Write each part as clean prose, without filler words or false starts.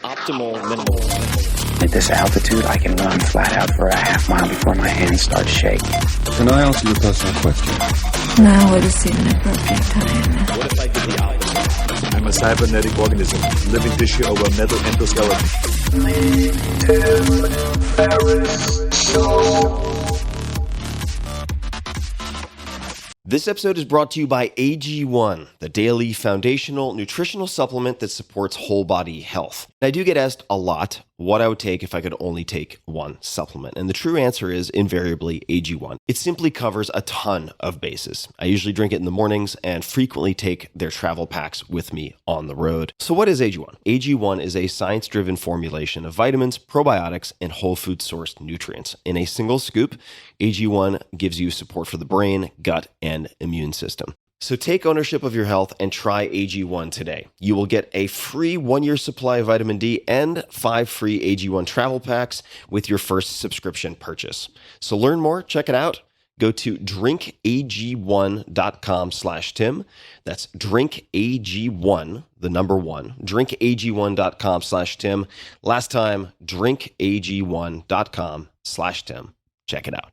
optimal minimal. At this altitude, I can run flat out for a half mile before my hands start shaking. Can I ask you a personal question? Now would seem an appropriate time. What if I did the opposite? I'm a cybernetic organism, living tissue over metal endoskeleton. This episode is brought to you by AG1, the daily foundational nutritional supplement that supports whole body health. And I do get asked a lot what I would take if I could only take one supplement. And the true answer is invariably AG1. It simply covers a ton of bases. I usually drink it in the mornings and frequently take their travel packs with me on the road. So what is AG1? AG1 is a science-driven formulation of vitamins, probiotics, and whole food sourced nutrients. In a single scoop, AG1 gives you support for the brain, gut, and immune system. So take ownership of your health and try AG1 today. You will get a free 1-year supply of vitamin D and 5 free AG1 travel packs with your first subscription purchase. So learn more, check it out. Go to drinkag1.com/Tim. That's drinkag1, the number 1, drinkag1.com/Tim. Last time, drinkag1.com/Tim. Check it out.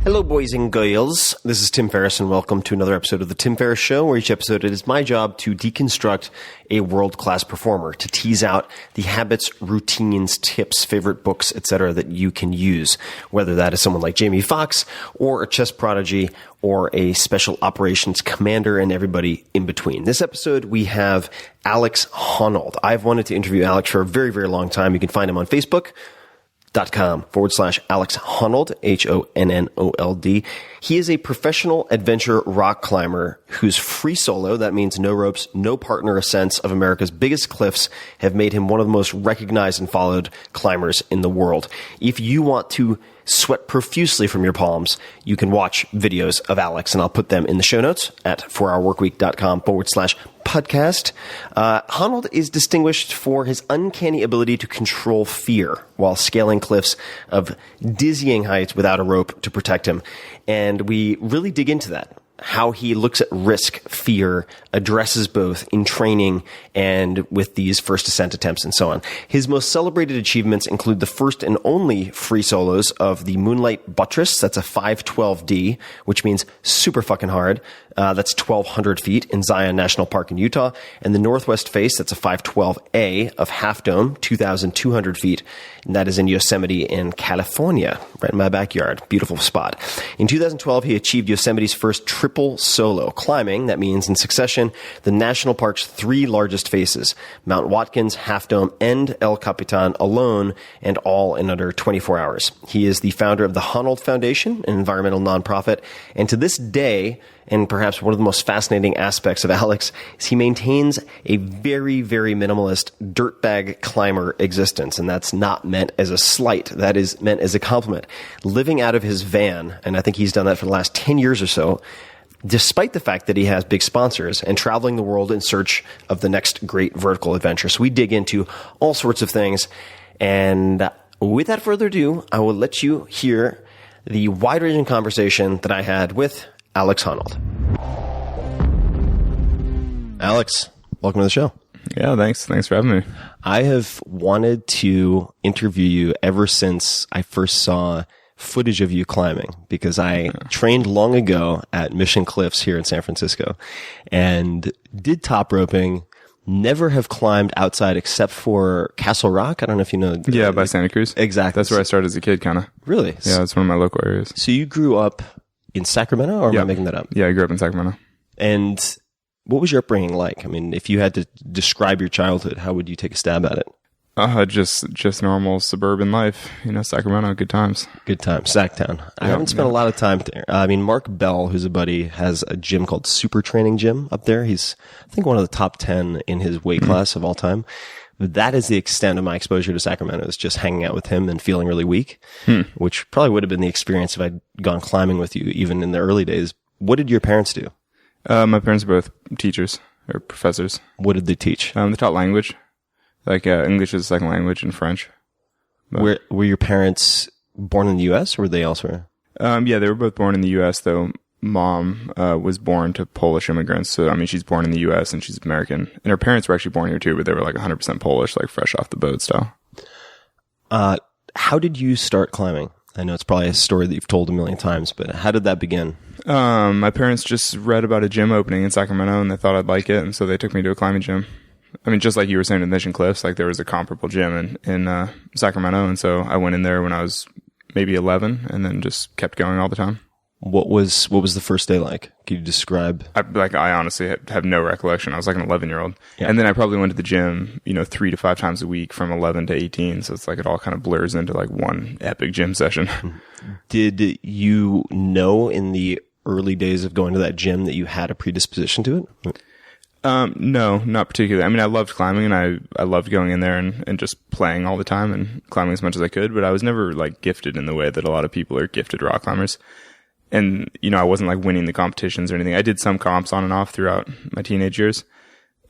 Hello, boys and girls. This is Tim Ferriss, and welcome to another episode of The Tim Ferriss Show, where each episode it is my job to deconstruct a world-class performer, to tease out the habits, routines, tips, favorite books, etc. that you can use, whether that is someone like Jamie Foxx, or a chess prodigy, or a special operations commander, and everybody in between. This episode, we have Alex Honnold. I've wanted to interview Alex for a very, very long time. You can find him on Facebook.com/Alex Honnold, Honnold. He is a professional adventure rock climber whose free solo, that means no ropes, no partner ascents of America's biggest cliffs, have made him one of the most recognized and followed climbers in the world. If you want to sweat profusely from your palms, you can watch videos of Alex, and I'll put them in the show notes at 4hourworkweek.com/podcast. Honnold is distinguished for his uncanny ability to control fear while scaling cliffs of dizzying heights without a rope to protect him. And we really dig into that. How he looks at risk, fear, addresses both in training and with these first ascent attempts and so on. His most celebrated achievements include the first and only free solos of the Moonlight Buttress. That's a 512D, which means super fucking hard. That's 1,200 feet in Zion National Park in Utah. And the Northwest Face, that's a 512A of Half Dome, 2,200 feet. And that is in Yosemite in California, right in my backyard. Beautiful spot. In 2012, he achieved Yosemite's first triple solo climbing. That means in succession, the national park's 3 largest faces, Mount Watkins, Half Dome, and El Capitan alone, and all in under 24 hours. He is the founder of the Honnold Foundation, an environmental nonprofit. And to this day, and perhaps one of the most fascinating aspects of Alex is he maintains a very, very minimalist dirtbag climber existence. And that's not meant as a slight. That is meant as a compliment. Living out of his van, and I think he's done that for the last 10 years or so, despite the fact that he has big sponsors, and traveling the world in search of the next great vertical adventure. So we dig into all sorts of things. And without further ado, I will let you hear the wide-ranging conversation that I had with Alex Honnold. Alex, welcome to the show. Yeah, thanks. Thanks for having me. I have wanted to interview you ever since I first saw footage of you climbing, because I trained long ago at Mission Cliffs here in San Francisco and did top roping. Never have climbed outside except for Castle Rock. I don't know if you know. Yeah, by Santa Cruz. Exactly. That's where I started as a kid, kind of. Really? Yeah, it's one of my local areas. So you grew up in Sacramento, or am I making that up? Yeah, I grew up in Sacramento. And what was your upbringing like? I mean, if you had to describe your childhood, how would you take a stab at it? Just normal suburban life. You know, Sacramento, good times. Good times. Sacktown. I haven't spent a lot of time there. I mean, Mark Bell, who's a buddy, has a gym called Super Training Gym up there. He's, I think, one of the top 10 in his weight class of all time. That is the extent of my exposure to Sacramento, is just hanging out with him and feeling really weak, which probably would have been the experience if I'd gone climbing with you, even in the early days. What did your parents do? My parents are both teachers or professors. What did they teach? They taught language, like English as a second language and French. Were your parents born in the U.S. or were they elsewhere? Yeah, they were both born in the U.S., though mom was born to Polish immigrants. So, I mean, she's born in the U.S. and she's American. And her parents were actually born here too, but they were like 100% Polish, like fresh off the boat style. How did you start climbing? I know it's probably a story that you've told a million times, but how did that begin? My parents just read about a gym opening in Sacramento and they thought I'd like it. And so they took me to a climbing gym. I mean, just like you were saying with Mission Cliffs, like there was a comparable gym in Sacramento. And so I went in there when I was maybe 11 and then just kept going all the time. What was the first day like? Can you describe? I honestly have no recollection. I was like an 11-year-old. Yeah. And then I probably went to the gym, 3 to 5 times a week from 11 to 18. So it's like it all kind of blurs into like one epic gym session. Did you know in the early days of going to that gym that you had a predisposition to it? No, not particularly. I mean, I loved climbing and I loved going in there and just playing all the time and climbing as much as I could, but I was never like gifted in the way that a lot of people are gifted rock climbers. And, I wasn't like winning the competitions or anything. I did some comps on and off throughout my teenage years.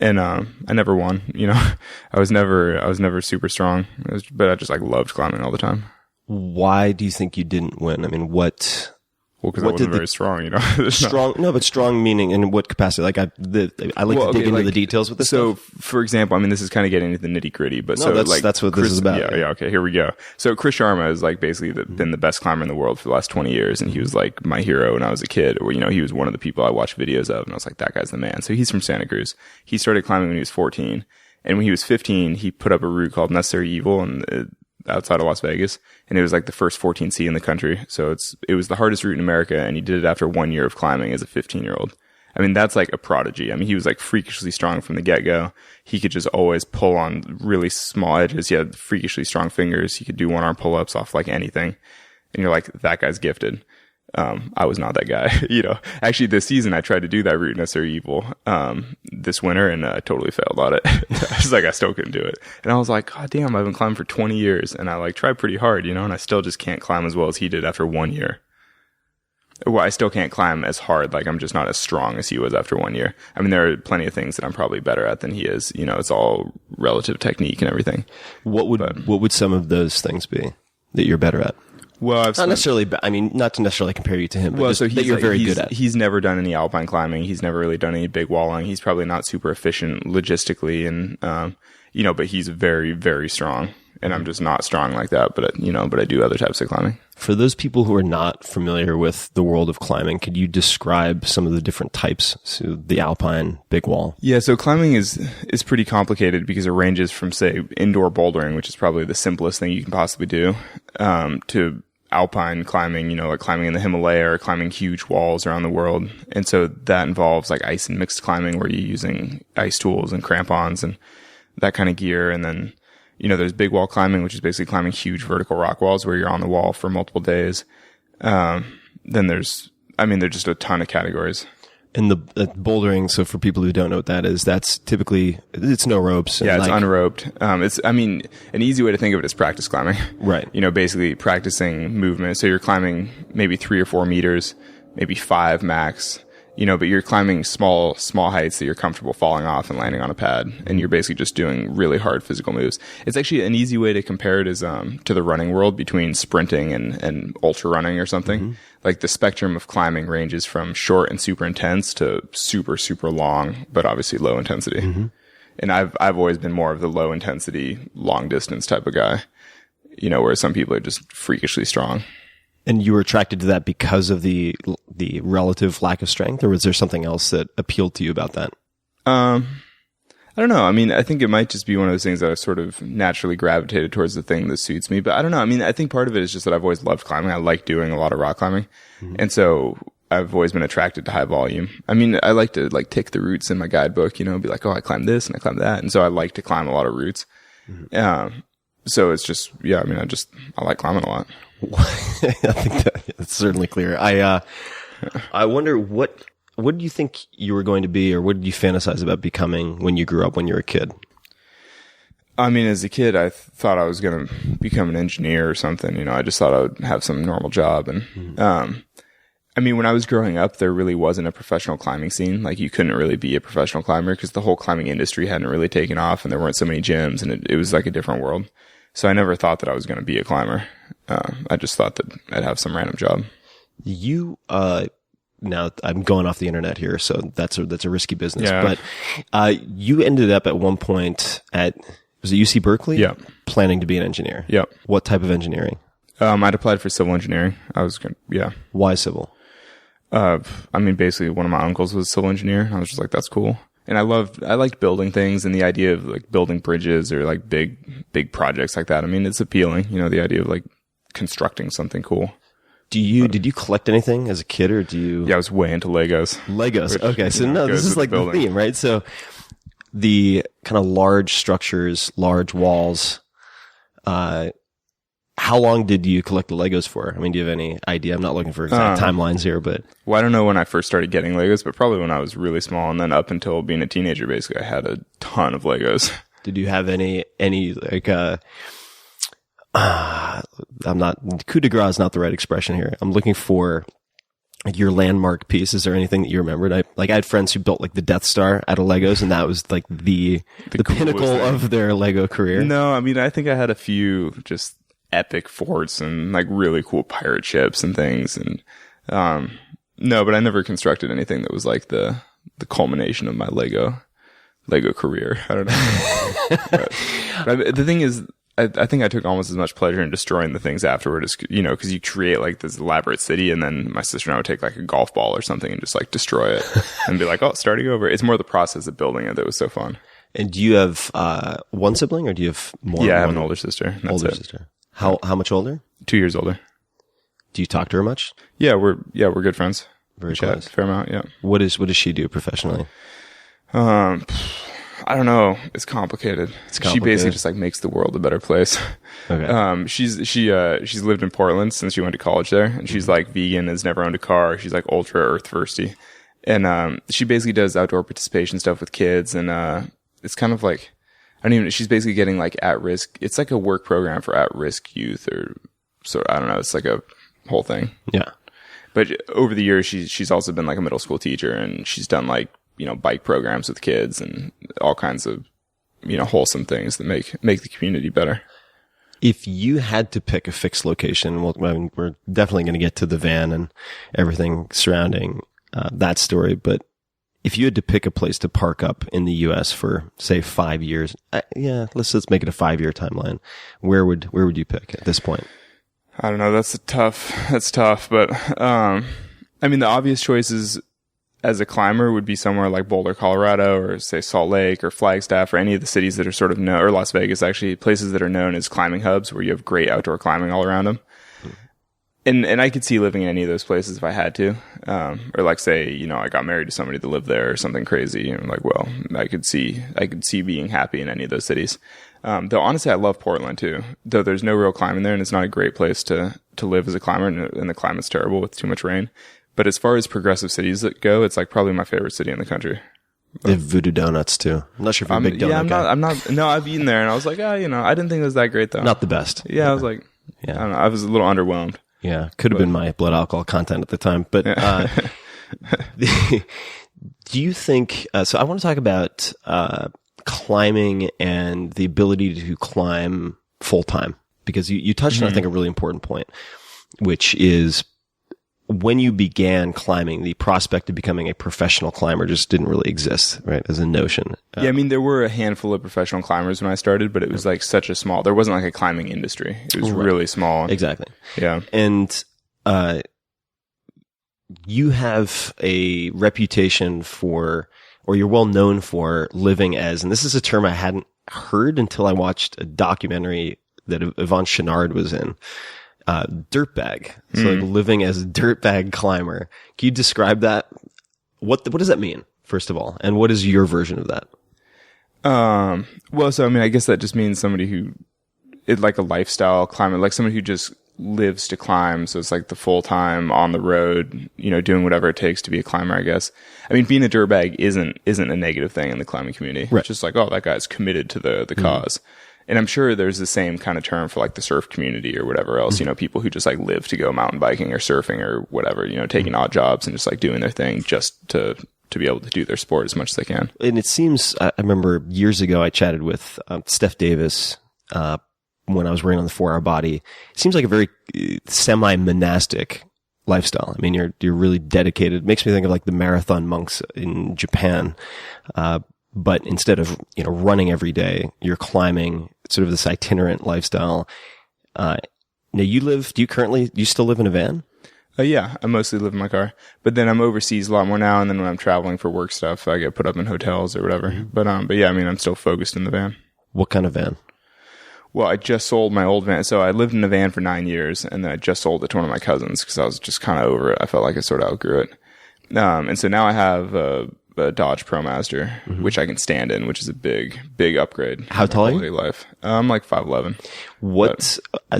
And, I never won, I was never super strong, but I just like loved climbing all the time. Why do you think you didn't win? I mean, what? Well, because I wasn't very strong, But strong meaning in what capacity? Like I like to dig into the details with this stuff. For example, I mean, this is kind of getting into the nitty gritty, but that's what this is about. Yeah. Okay. Here we go. So Chris Sharma is like basically been the best climber in the world for the last 20 years. And he was like my hero when I was a kid, or, he was one of the people I watched videos of and I was like, that guy's the man. So he's from Santa Cruz. He started climbing when he was 14. And when he was 15, he put up a route called Necessary Evil outside of Las Vegas. And it was like the first 14C in the country. So it was the hardest route in America. And he did it after 1 year of climbing as a 15-year-old. I mean, that's like a prodigy. I mean, he was like freakishly strong from the get-go. He could just always pull on really small edges. He had freakishly strong fingers. He could do one-arm pull-ups off like anything. And you're like, that guy's gifted. I was not that guy, Actually, this season I tried to do that route Necessary Evil, this winter and I totally failed on it. I was like, I still couldn't do it. And I was like, God damn, I've been climbing for 20 years and I like tried pretty hard, and I still just can't climb as well as he did after 1 year. Well, I still can't climb as hard. Like I'm just not as strong as he was after 1 year. I mean, there are plenty of things that I'm probably better at than he is. It's all relative technique and everything. What would some of those things be that you're better at? Well, not to necessarily compare you to him, but well, just so that you're very good at. He's never done any alpine climbing. He's never really done any big walling. He's probably not super efficient logistically, and but he's very, very strong. And I'm just not strong like that. But I do other types of climbing. For those people who are not familiar with the world of climbing, could you describe some of the different types? So the alpine, big wall. Yeah, so climbing is pretty complicated because it ranges from, say, indoor bouldering, which is probably the simplest thing you can possibly do, to alpine climbing, like climbing in the Himalaya or climbing huge walls around the world. And so that involves like ice and mixed climbing where you're using ice tools and crampons and that kind of gear. And then, there's big wall climbing, which is basically climbing huge vertical rock walls where you're on the wall for multiple days. Then there's just a ton of categories. And the bouldering, so for people who don't know what that is, that's typically, it's no ropes. Yeah, it's unroped. An easy way to think of it is practice climbing. Right. Basically practicing movement. So you're climbing maybe 3 or 4 meters, maybe 5 max, but you're climbing small heights that you're comfortable falling off and landing on a pad. And you're basically just doing really hard physical moves. It's actually an easy way to compare it is, to the running world between sprinting and ultra running or something. Mm-hmm. Like the spectrum of climbing ranges from short and super intense to super, super long, but obviously low intensity. Mm-hmm. And I've always been more of the low intensity, long distance type of guy, where some people are just freakishly strong. And you were attracted to that because of the relative lack of strength, or was there something else that appealed to you about that? I don't know. I mean, I think it might just be one of those things that I've sort of naturally gravitated towards the thing that suits me. But I don't know. I mean, I think part of it is just that I've always loved climbing. I like doing a lot of rock climbing. Mm-hmm. And so I've always been attracted to high volume. I mean, I like to like tick the routes in my guidebook, be like, oh, I climbed this and I climbed that. And so I like to climb a lot of routes. Mm-hmm. So it's just, yeah, I mean, I like climbing a lot. I think that's certainly clear. I wonder what do you think you were going to be, or what did you fantasize about becoming when you grew up, when you were a kid? I mean, as a kid, I thought I was going to become an engineer or something. I just thought I would have some normal job. And, I mean, when I was growing up, there really wasn't a professional climbing scene. Like, you couldn't really be a professional climber because the whole climbing industry hadn't really taken off and there weren't so many gyms, and it was like a different world. So I never thought that I was going to be a climber. I just thought that I'd have some random job. You, now I'm going off the internet here, so that's a risky business. Yeah. But you ended up at one point was it UC Berkeley? Yeah. Planning to be an engineer. Yeah. What type of engineering? I'd applied for civil engineering. Why civil? Basically one of my uncles was a civil engineer. I was just like, that's cool. And I liked building things and the idea of like building bridges or like big projects like that. I mean, it's appealing, the idea of like constructing something cool. Did you collect anything as a kid, or do you? Yeah, I was way into Legos. Legos. Okay. So no, this is like the theme, right? So the kind of large structures, large walls, how long did you collect the Legos for? I mean, do you have any idea? I'm not looking for exact timelines here, but. Well, I don't know when I first started getting Legos, but probably when I was really small, and then up until being a teenager, basically, I had a ton of Legos. Did you have any like, coup de grace is not the right expression here. I'm looking for like your landmark pieces or anything that you remembered. I had friends who built like the Death Star out of Legos, and that was like the pinnacle of their Lego career. No, I mean, I think I had a few just epic forts and like really cool pirate ships and things. And, no, but I never constructed anything that was like the culmination of my Lego career. I don't know. but the thing is, I think I took almost as much pleasure in destroying the things afterward as, because you create like this elaborate city, and then my sister and I would take like a golf ball or something and just like destroy it and be like, oh, starting over. It's more the process of building it that was so fun. And do you have, one sibling, or do you have more? Yeah, I have an older sister. Sister. How much older? 2 years older. Do you talk to her much? Yeah, we're good friends. Very close. close. Fair amount. Yeah. What does she do professionally? I don't know. It's complicated. She basically just like makes the world a better place. Okay. She's lived in Portland since she went to college there, and she's like vegan, has never owned a car. She's like ultra earth thirsty. And, she basically does outdoor participation stuff with kids. And, it's kind of like, she's basically getting like at risk. It's like a work program for at risk youth, or sort of, I don't know. It's like a whole thing. Yeah. But over the years, she's also been like a middle school teacher, and she's done like, bike programs with kids and all kinds of, wholesome things that make the community better. If you had to pick a fixed location, well, I mean, we're definitely going to get to the van and everything surrounding that story. But if you had to pick a place to park up in the U.S. for, say, 5 years, let's make it a 5-year timeline. Where would you pick at this point? I don't know. That's tough. But the obvious choices as a climber would be somewhere like Boulder, Colorado, or say Salt Lake or Flagstaff, or any of the cities that are sort of known, or Las Vegas, actually, places that are known as climbing hubs where you have great outdoor climbing all around them. And I could see living in any of those places if I had to. Or like say, I got married to somebody that lived there or something crazy. I could see being happy in any of those cities. Though honestly, I love Portland too. Though there's no real climbing there, and it's not a great place to live as a climber, and the climate's terrible with too much rain. But as far as progressive cities that go, it's like probably my favorite city in the country. They have Voodoo Donuts too. I'm not sure if you're a big donut guy. I'm not. No, I've eaten there, and I was like, I didn't think it was that great though. Not the best. Yeah, I was like, I don't know. I was a little underwhelmed. Yeah, could have been my blood alcohol content at the time. But do you think? So I want to talk about climbing and the ability to climb full time, because you touched on, I think, a really important point, which is when you began climbing, the prospect of becoming a professional climber just didn't really exist, right, as a notion. Yeah, there were a handful of professional climbers when I started, but it was like such a small, there wasn't like a climbing industry. It was really small. Exactly. Yeah. And you have a reputation for, or you're well known for living as, and this is a term I hadn't heard until I watched a documentary that Yvon Chouinard was in, dirtbag. So like living as a dirtbag climber. Can you describe that? What does that mean, first of all? And what is your version of that? Well, so I guess that just means somebody who is like a lifestyle climber, like somebody who just lives to climb. So it's like the full time on the road, doing whatever it takes to be a climber, I guess. Being a dirtbag isn't a negative thing in the climbing community. Right. It's just like, oh, that guy's committed to the cause. And I'm sure there's the same kind of term for like the surf community or whatever else, people who just like live to go mountain biking or surfing or whatever, taking odd jobs and just like doing their thing just to be able to do their sport as much as they can. And it seems, I remember years ago, I chatted with Steph Davis, when I was running on the 4 Hour Body. It seems like a very semi-monastic lifestyle. I mean, you're really dedicated. It makes me think of like the marathon monks in Japan. But instead of, running every day, you're climbing, sort of this itinerant lifestyle. Now do you still live in a van? Yeah, I mostly live in my car, but then I'm overseas a lot more now. And then when I'm traveling for work stuff, I get put up in hotels or whatever. Mm-hmm. But yeah, I mean, I'm still focused in the van. What kind of van? Well, I just sold my old van. So I lived in a van for 9 years, and then I just sold it to one of my cousins because I was just kind of over it. I felt like I sort of outgrew it. And so now I have a Dodge ProMaster, which I can stand in, which is a big upgrade. How tall are you? Life. I'm like 5'11".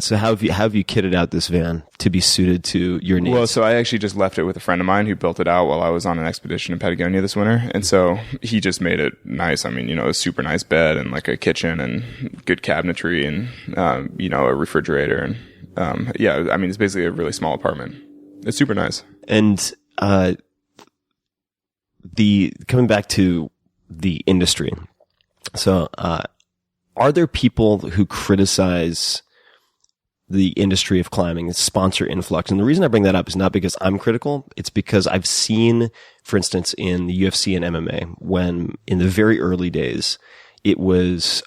So how have you kitted out this van to be suited to your needs? Well, so I actually just left it with a friend of mine who built it out while I was on an expedition in Patagonia this winter. And so he just made it nice. I mean, a super nice bed and like a kitchen and good cabinetry and, a refrigerator. And, yeah, I mean, it's basically a really small apartment. It's super nice. And, coming back to the industry. So, are there people who criticize the industry of climbing, sponsor influx? And the reason I bring that up is not because I'm critical. It's because I've seen, for instance, in the UFC and MMA, when in the very early days, it was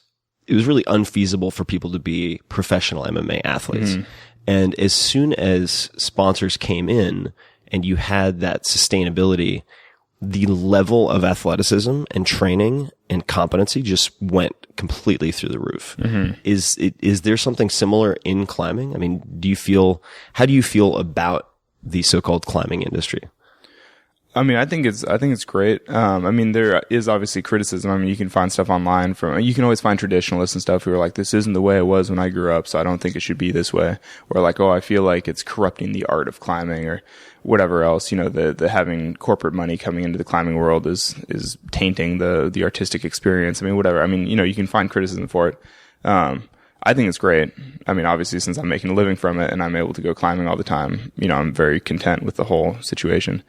really unfeasible for people to be professional MMA athletes. Mm-hmm. And as soon as sponsors came in and you had that sustainability, the level of athleticism and training and competency just went completely through the roof. Mm-hmm. Is there something similar in climbing? I mean, how do you feel about the so-called climbing industry? I mean, I think it's great. I mean, there is obviously criticism. I mean, you can find stuff online you can always find traditionalists and stuff who are like, this isn't the way it was when I grew up, so I don't think it should be this way. Or like, I feel like it's corrupting the art of climbing or whatever else. The having corporate money coming into the climbing world is tainting the artistic experience. I mean, whatever. I mean, you can find criticism for it. I think it's great. I mean, obviously, since I'm making a living from it and I'm able to go climbing all the time, I'm very content with the whole situation.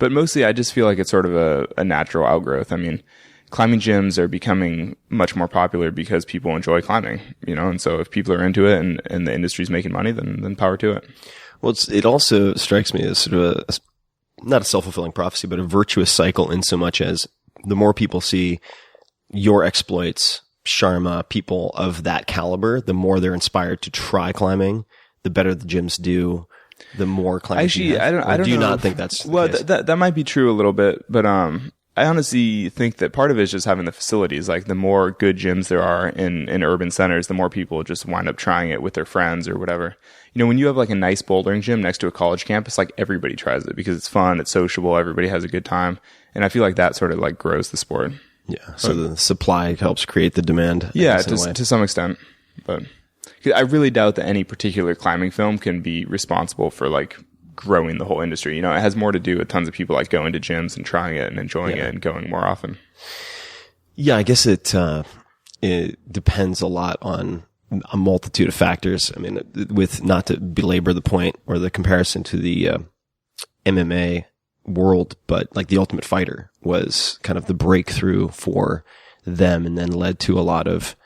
But mostly, I just feel like it's sort of a natural outgrowth. I mean, climbing gyms are becoming much more popular because people enjoy climbing, and so if people are into it and the industry's making money, then power to it. Well, it also strikes me as sort of not a self-fulfilling prophecy, but a virtuous cycle in so much as the more people see your exploits, Sharma, people of that caliber, the more they're inspired to try climbing, the better the gyms do. The more climbing. Actually, I don't do you know. not think that's well? That might be true a little bit, but I honestly think that part of it is just having the facilities. Like the more good gyms there are in urban centers, the more people just wind up trying it with their friends or whatever. When you have like a nice bouldering gym next to a college campus, like everybody tries it because it's fun, it's sociable, everybody has a good time, and I feel like that sort of like grows the sport. Yeah. So the supply helps create the demand. Yeah, to some extent, but. I really doubt that any particular climbing film can be responsible for like growing the whole industry. It has more to do with tons of people like going to gyms and trying it and enjoying it and going more often. Yeah, I guess it depends a lot on a multitude of factors. I mean, with not to belabor the point or the comparison to the MMA world, but like the Ultimate Fighter was kind of the breakthrough for them and then led to a lot of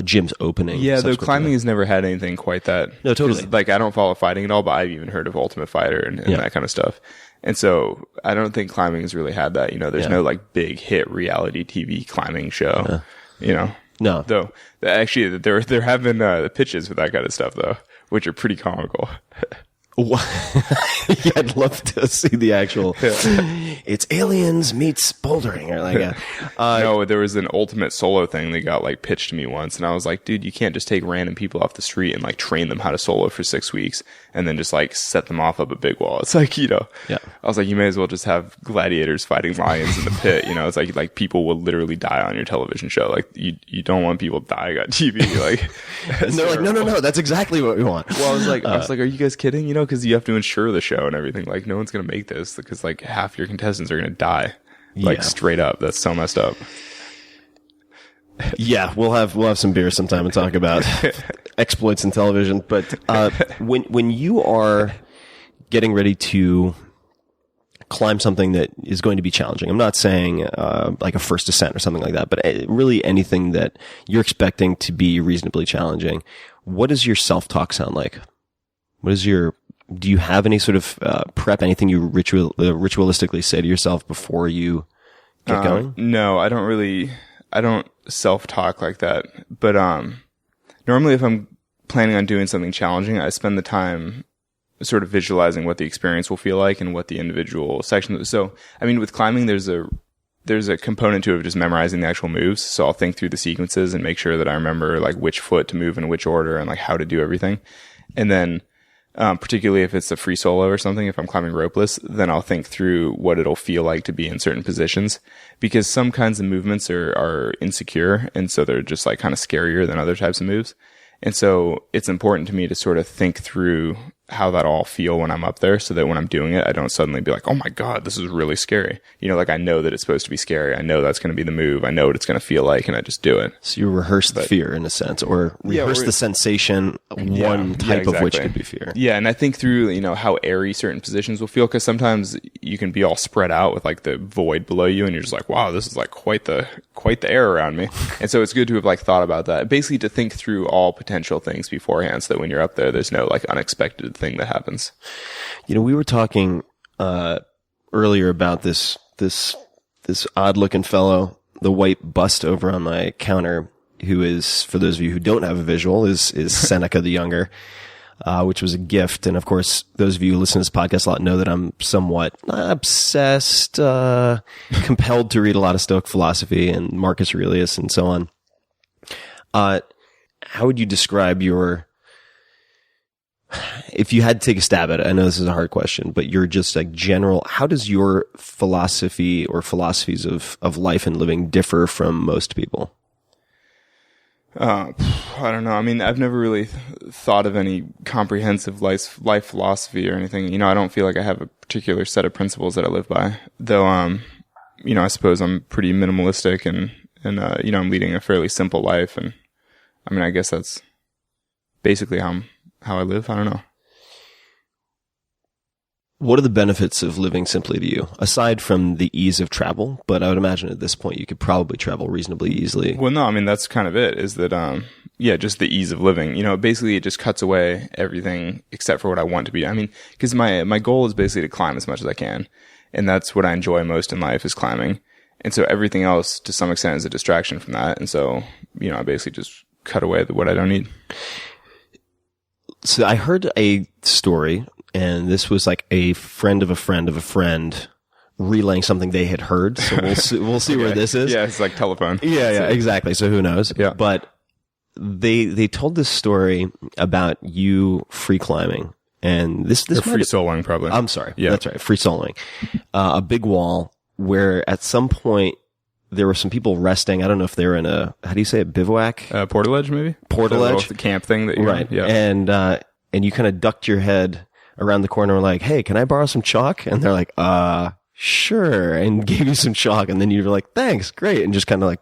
gyms opening. Yeah, though climbing has never had anything quite that. No, totally. Like, I don't follow fighting at all, but I've even heard of Ultimate Fighter and that kind of stuff. And so I don't think climbing has really had that. There's no like big hit reality TV climbing show. No. Though actually there have been pitches for that kind of stuff though, which are pretty comical. Yeah, I'd love to see the actual. It's aliens meets bouldering, or like. No, there was an ultimate solo thing that got like pitched to me once, and I was like, dude, you can't just take random people off the street and like train them how to solo for 6 weeks and then just like set them off up a big wall. It's like Yeah. I was like, you may as well just have gladiators fighting lions in the pit. It's like people will literally die on your television show. Like you don't want people dying on TV. Like, and they're like, no, that's exactly what we want. Well, I was like, are you guys kidding? Because you have to insure the show and everything. Like, no one's gonna make this because like half your contestants are gonna die. Like straight up. That's so messed up. Yeah, we'll have some beer sometime and talk about exploits in television. But when you are getting ready to climb something that is going to be challenging, I'm not saying like a first ascent or something like that, but really anything that you're expecting to be reasonably challenging. What does your self-talk sound like? What is your do you have any sort of prep, anything you ritualistically say to yourself before you get going? No, I don't self-talk like that. But normally if I'm planning on doing something challenging, I spend the time sort of visualizing what the experience will feel like and what the individual section. So, I mean, with climbing, there's a component to it of just memorizing the actual moves. So I'll think through the sequences and make sure that I remember like which foot to move in which order and like how to do everything. And then, particularly if it's a free solo or something, if I'm climbing ropeless, then I'll think through what it'll feel like to be in certain positions, because some kinds of movements are insecure. And so they're just like kind of scarier than other types of moves. And so it's important to me to sort of think through how that all feel when I'm up there, so that when I'm doing it, I don't suddenly be like, oh my God, this is really scary. You know, like I know that it's supposed to be scary. I know that's going to be the move. I know what it's going to feel like, and I just do it. So you rehearse the fear in a sense, or rehearse the sensation, one type of which could be fear. Yeah, and I think through, you know, how airy certain positions will feel, because sometimes you can be all spread out with like the void below you, and you're just like, wow, this is like quite the air around me. And so it's good to have like thought about that. Basically to think through all potential things beforehand, so that when you're up there, there's no like unexpected thing that happens. You know, we were talking earlier about this odd looking fellow, the white bust over on my counter, who is, for those of you who don't have a visual, is Seneca the Younger, which was a gift. And of course, those of you who listen to this podcast a lot know that I'm somewhat obsessed, compelled to read a lot of Stoic philosophy and Marcus Aurelius and so on. How would you describe if you had to take a stab at it, I know this is a hard question, but you're just like general, how does your philosophy or philosophies of life and living differ from most people? I don't know. I mean, I've never really thought of any comprehensive life philosophy or anything. You know, I don't feel like I have a particular set of principles that I live by, though, you know, I suppose I'm pretty minimalistic and you know, I'm leading a fairly simple life. And I mean, I guess that's basically how I live. I don't know. What are the benefits of living simply to you, aside from the ease of travel? But I would imagine at this point you could probably travel reasonably easily. Well, no, I mean, that's kind of it, is that, yeah, just the ease of living. You know, basically it just cuts away everything except for what I want to be. I mean, because my goal is basically to climb as much as I can. And that's what I enjoy most in life, is climbing. And so everything else, to some extent, is a distraction from that. And so, you know, I basically just cut away what I don't need. So I heard a story, and this was like a friend of a friend of a friend relaying something they had heard. So we'll see Okay. where this is. Yeah, it's like telephone. Yeah, exactly. So who knows? Yeah. But they told this story about you free climbing, and this Or free soloing, probably. I'm sorry. Yeah. That's right. Free soloing. A big wall where at some point there were some people resting. I don't know if they were in a, how do you say it? Bivouac? Portaledge, maybe? Portaledge? The camp thing that you're Right. Yeah. And you kind of ducked your head around the corner and were like, hey, can I borrow some chalk? And they're like, sure. And gave you some chalk. And then you were like, thanks. Great. And just kind of like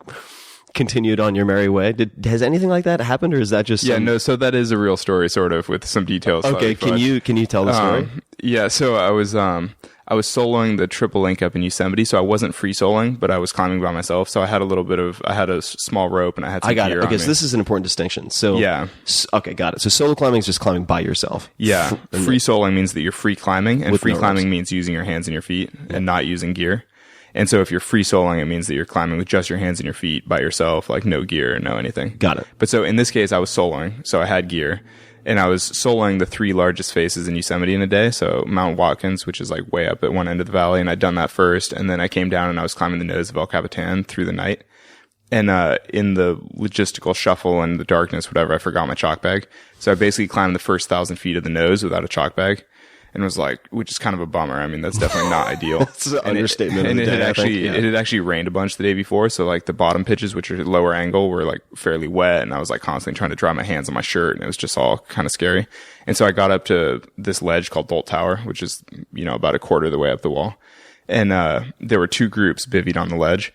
continued on your merry way. Has anything like that happened, or is that just Yeah, no, so that is a real story, sort of, with some details. Okay. Can you tell the story? Yeah, so I was soloing the triple link up in Yosemite, so I wasn't free soloing, but I was climbing by myself. So I had I had a small rope, and I had some I got it. gear Okay, on so me. this is an important distinction. So Yeah. Okay, got it. So solo climbing is just climbing by yourself. Yeah, free soloing means that you're free climbing, and With free no climbing ropes. means using your hands and your feet and not using gear. And so if you're free soloing, it means that you're climbing with just your hands and your feet by yourself, like no gear, no anything. Got it. But so in this case, I was soloing, so I had gear, and I was soloing the 3 largest faces in Yosemite in a day. So Mount Watkins, which is like way up at one end of the valley, and I'd done that first, and then I came down and I was climbing the nose of El Capitan through the night. And in the logistical shuffle and the darkness, whatever, I forgot my chalk bag. So I basically climbed the first 1,000 feet of the nose without a chalk bag. And was like, which is kind of a bummer. I mean, that's definitely not ideal. It's an understatement of the day, I think. Yeah. It had actually rained a bunch the day before. So like the bottom pitches, which are at lower angle, were like fairly wet. And I was like constantly trying to dry my hands on my shirt. And it was just all kind of scary. And so I got up to this ledge called Bolt Tower, which is, you know, about a quarter of the way up the wall. And there were 2 groups bivvied on the ledge.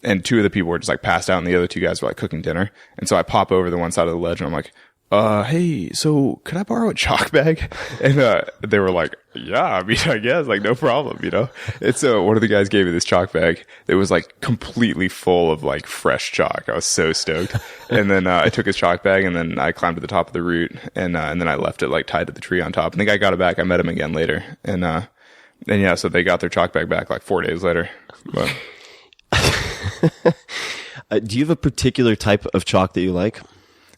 And 2 of the people were just like passed out, and the other 2 guys were like cooking dinner. And so I pop over the one side of the ledge, and I'm like, hey, so could I borrow a chalk bag? And they were like, yeah, I mean, I guess, like, no problem, you know? And so one of the guys gave me this chalk bag that was like completely full of like fresh chalk. I was so stoked. And then I took his chalk bag and then I climbed to the top of the root and then I left it like tied to the tree on top. And the guy got it back. I met him again later. And yeah, so they got their chalk bag back like 4 days later. But do you have a particular type of chalk that you like?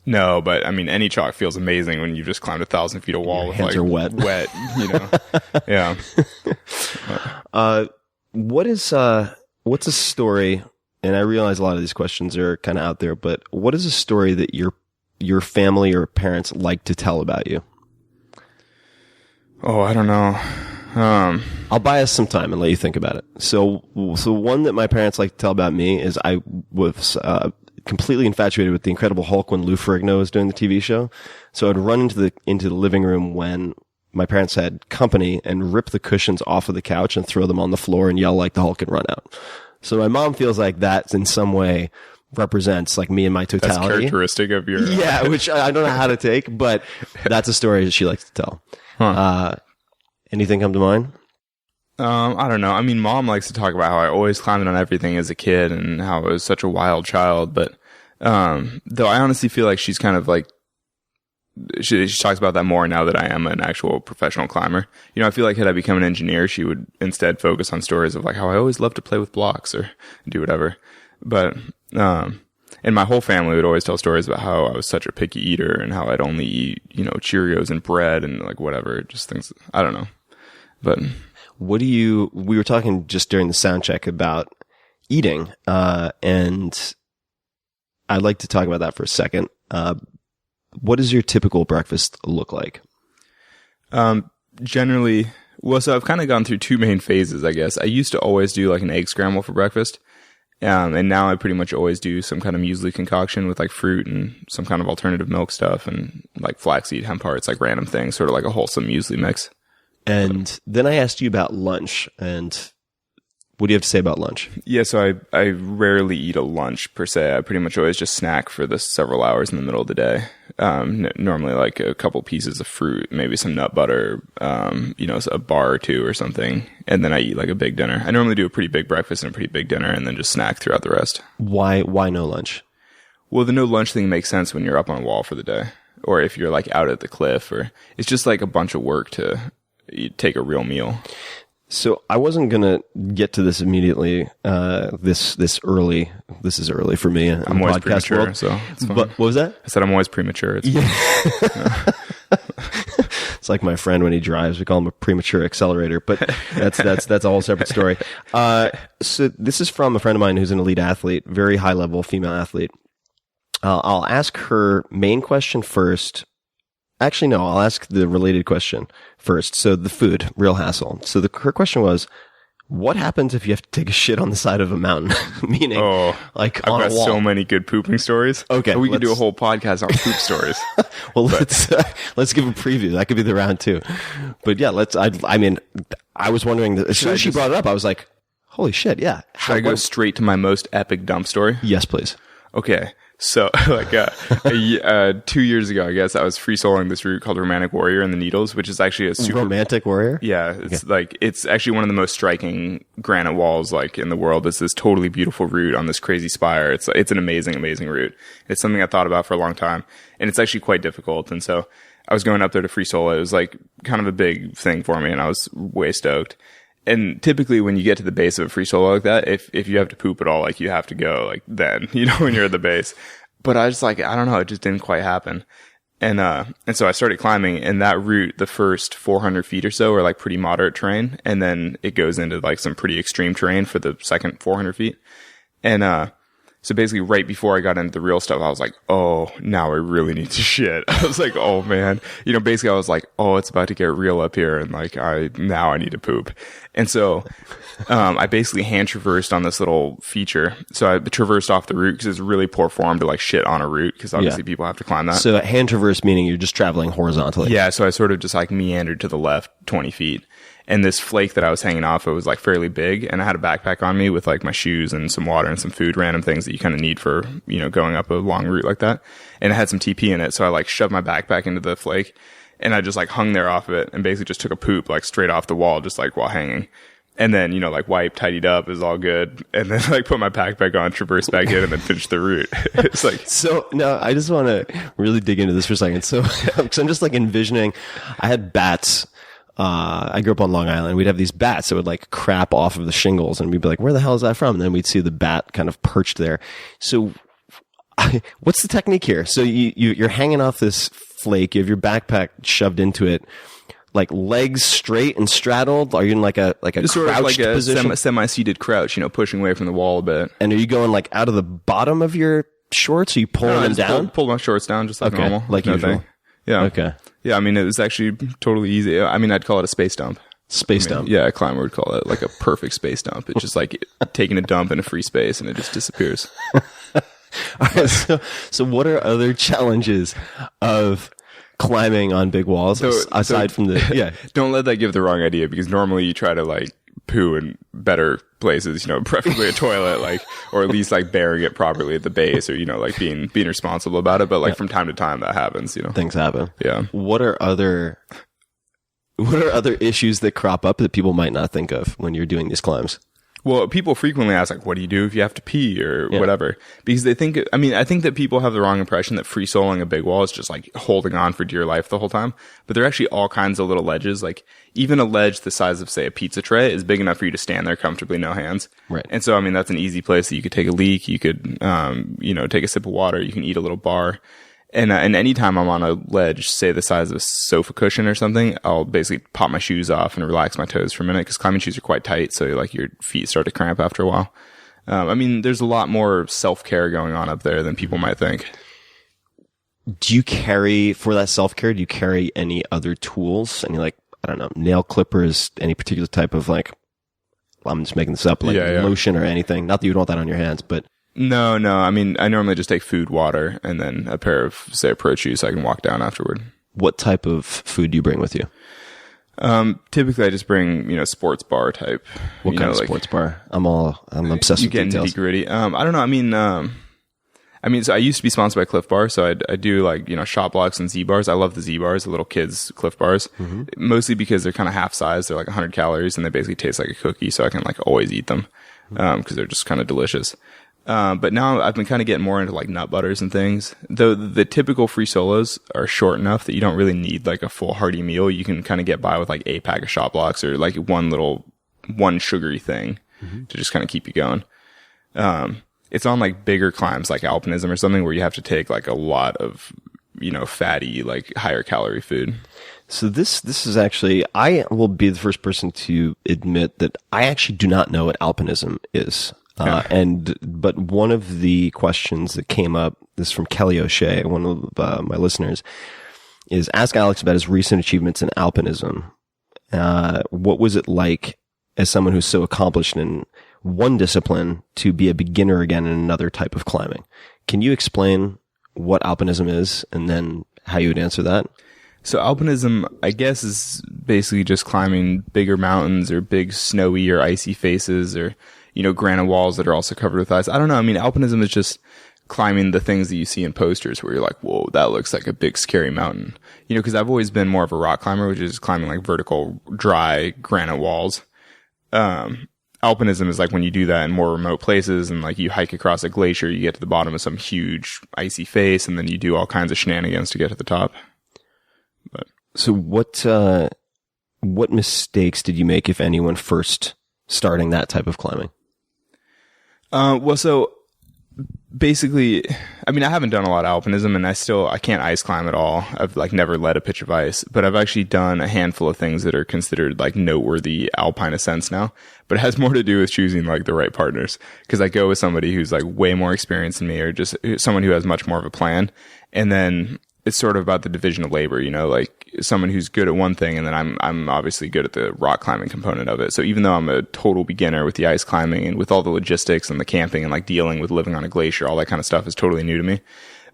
no, but I mean, any chalk feels amazing when you just climbed 1,000 feet of wall with hands like are wet. you know? Yeah. What's a story? And I realize a lot of these questions are kind of out there, but what is a story that your family or parents like to tell about you? Oh, I don't know. I'll buy us some time and let you think about it. So one that my parents like to tell about me is I was completely infatuated with the Incredible Hulk when Lou Ferrigno was doing the TV show. So I'd run into the living room when my parents had company and rip the cushions off of the couch and throw them on the floor and yell like the Hulk and run out. So my mom feels like that in some way represents like me and my totality. That's characteristic of your... Yeah, which I don't know how to take, but that's a story that she likes to tell. Huh. Anything come to mind? I don't know. I mean, mom likes to talk about how I always climbed on everything as a kid and how I was such a wild child. But, though I honestly feel like she's kind of like, she talks about that more now that I am an actual professional climber. You know, I feel like had I become an engineer, she would instead focus on stories of like how I always loved to play with blocks or do whatever. But, and my whole family would always tell stories about how I was such a picky eater and how I'd only eat, you know, Cheerios and bread and like whatever, just things, I don't know. But we were talking just during the sound check about eating, and I'd like to talk about that for a second. What does your typical breakfast look like? Generally, well, so I've kind of gone through two main phases, I guess. I used to always do like an egg scramble for breakfast. And now I pretty much always do some kind of muesli concoction with like fruit and some kind of alternative milk stuff and like flaxseed, hemp hearts, like random things, sort of like a wholesome muesli mix. And then I asked you about lunch, and what do you have to say about lunch? Yeah, so I rarely eat a lunch per se. I pretty much always just snack for the several hours in the middle of the day. Normally like a couple pieces of fruit, maybe some nut butter, you know, a bar or two or something. And then I eat like a big dinner. I normally do a pretty big breakfast and a pretty big dinner and then just snack throughout the rest. Why no lunch? Well, the no lunch thing makes sense when you're up on a wall for the day. Or if you're like out at the cliff, or it's just like a bunch of work to take a real meal. So I wasn't gonna get to this immediately. This early. This is early for me. I'm always premature, world. So it's fine. But what was that? I said I'm always premature. It's It's like my friend when he drives. We call him a premature accelerator. But that's a whole separate story. So this is from a friend of mine who's an elite athlete, very high level female athlete. I'll ask her main question first. Actually, no, I'll ask the related question first. So the food, real hassle. So her question was, what happens if you have to take a shit on the side of a mountain? Meaning, like on a wall. I've got so many good pooping stories. Okay. We could do a whole podcast on poop stories. Well, let's give a preview. That could be the round two. But yeah, I was wondering, as soon as she brought it up, I was like, holy shit, yeah. Should I go straight to my most epic dump story? Yes, please. Okay. So, like, 2 years ago, I guess, I was free soloing this route called Romantic Warrior in the Needles, which is actually a super... Romantic Warrior? Yeah. It's like, it's actually one of the most striking granite walls, like, in the world. It's this totally beautiful route on this crazy spire. It's an amazing, amazing route. It's something I thought about for a long time, and it's actually quite difficult. And so I was going up there to free solo. It was like kind of a big thing for me, and I was way stoked. And typically when you get to the base of a free solo like that, if you have to poop at all, like you have to go like then, you know, when you're at the base. But I just like, I don't know, it just didn't quite happen. And so I started climbing, and that route, the first 400 feet or so are like pretty moderate terrain. And then it goes into like some pretty extreme terrain for the second 400 feet. And, so basically right before I got into the real stuff, I was like, oh, now I really need to shit. I was like, oh man, you know, basically I was like, oh, it's about to get real up here. And like, now I need to poop. And so, I basically hand traversed on this little feature. So I traversed off the route because it's really poor form to like shit on a route because obviously people have to climb that. So hand traverse meaning you're just traveling horizontally. Yeah. So I sort of just like meandered to the left 20 feet. And this flake that I was hanging off of was like fairly big, and I had a backpack on me with like my shoes and some water and some food, random things that you kind of need for, going up a long route like that. And it had some TP in it. So I like shoved my backpack into the flake, and I just like hung there off of it and basically just took a poop like straight off the wall, just like while hanging. And then, like wiped, tidied up, it was all good. And then like put my backpack on, traversed back in, and then finished the route. It's like, so no, I just want to really dig into this for a second. So, cause I'm just like envisioning, I had bats. I grew up on Long Island. We'd have these bats that would like crap off of the shingles, and we'd be like, where the hell is that from? And then we'd see the bat kind of perched there. So what's the technique here? So you're hanging off this flake, you have your backpack shoved into it, like legs straight and straddled. Are you in like a just crouched sort of like a position? semi-seated crouch, pushing away from the wall a bit. And are you going like out of the bottom of your shorts? Are you pulling them down? Pulled my shorts down just like normal. Like usual. Thing. Yeah. Okay. Yeah, I mean, it was actually totally easy. I mean, I'd call it a space dump. Dump. Yeah, a climber would call it like a perfect space dump. It's just like taking a dump in a free space, and it just disappears. All right, so what are other challenges of climbing on big walls aside from the, yeah. Don't let that give the wrong idea, because normally you try to like poo in better places, preferably a toilet, like, or at least like burying it properly at the base, or, like being responsible about it. But like from time to time that happens, Things happen. Yeah. What are other issues that crop up that people might not think of when you're doing these climbs? Well, people frequently ask, like, what do you do if you have to pee or whatever? Because they think, I think that people have the wrong impression that free soloing a big wall is just like holding on for dear life the whole time. But there are actually all kinds of little ledges. Like even a ledge the size of, say, a pizza tray is big enough for you to stand there comfortably, no hands. Right. And so, that's an easy place that you could take a leak. You could, take a sip of water. You can eat a little bar. And anytime I'm on a ledge, say the size of a sofa cushion or something, I'll basically pop my shoes off and relax my toes for a minute, because climbing shoes are quite tight. So like your feet start to cramp after a while. There's a lot more self-care going on up there than people might think. Do you carry, for that self-care, do you carry any other tools? Any like, I don't know, nail clippers, any particular type of like, I'm just making this up, like lotion or anything? Not that you would want that on your hands, but... No. I normally just take food, water, and then a pair of, say, approach shoes so I can walk down afterward. What type of food do you bring with you? Typically I just bring, sports bar type. What kind of sports bar? I'm obsessed with details. You get nitty-gritty. I don't know. So I used to be sponsored by Cliff Bar, so I do like, shot blocks and Z bars. I love the Z bars, the little kids Cliff Bars, mostly because they're kind of half size. They're like 100 calories and they basically taste like a cookie, so I can like always eat them, because they're just kind of delicious. But now I've been kind of getting more into like nut butters and things. Though the typical free solos are short enough that you don't really need like a full hearty meal. You can kind of get by with like a pack of shot blocks or like one sugary thing to just kind of keep you going. It's on like bigger climbs like alpinism or something where you have to take like a lot of, fatty, like higher calorie food. So this is actually, I will be the first person to admit that I actually do not know what alpinism is. But one of the questions that came up, this is from Kelly O'Shea, one of my listeners, is ask Alex about his recent achievements in alpinism. What was it like as someone who's so accomplished in one discipline to be a beginner again in another type of climbing? Can you explain what alpinism is and then how you would answer that? So alpinism, I guess, is basically just climbing bigger mountains or big snowy or icy faces or granite walls that are also covered with ice. I don't know. Alpinism is just climbing the things that you see in posters where you're like, whoa, that looks like a big scary mountain. Because I've always been more of a rock climber, which is climbing like vertical, dry granite walls. Alpinism is like when you do that in more remote places and like you hike across a glacier, you get to the bottom of some huge icy face, and then you do all kinds of shenanigans to get to the top. But so what mistakes did you make, if any, when first starting that type of climbing? So basically, I haven't done a lot of alpinism, and I can't ice climb at all. I've like never led a pitch of ice, but I've actually done a handful of things that are considered like noteworthy alpine ascents now, but it has more to do with choosing like the right partners. Cause I go with somebody who's like way more experienced than me, or just someone who has much more of a plan. And then it's sort of about the division of labor, like someone who's good at one thing, and then I'm obviously good at the rock climbing component of it. So even though I'm a total beginner with the ice climbing and with all the logistics and the camping and like dealing with living on a glacier, all that kind of stuff is totally new to me.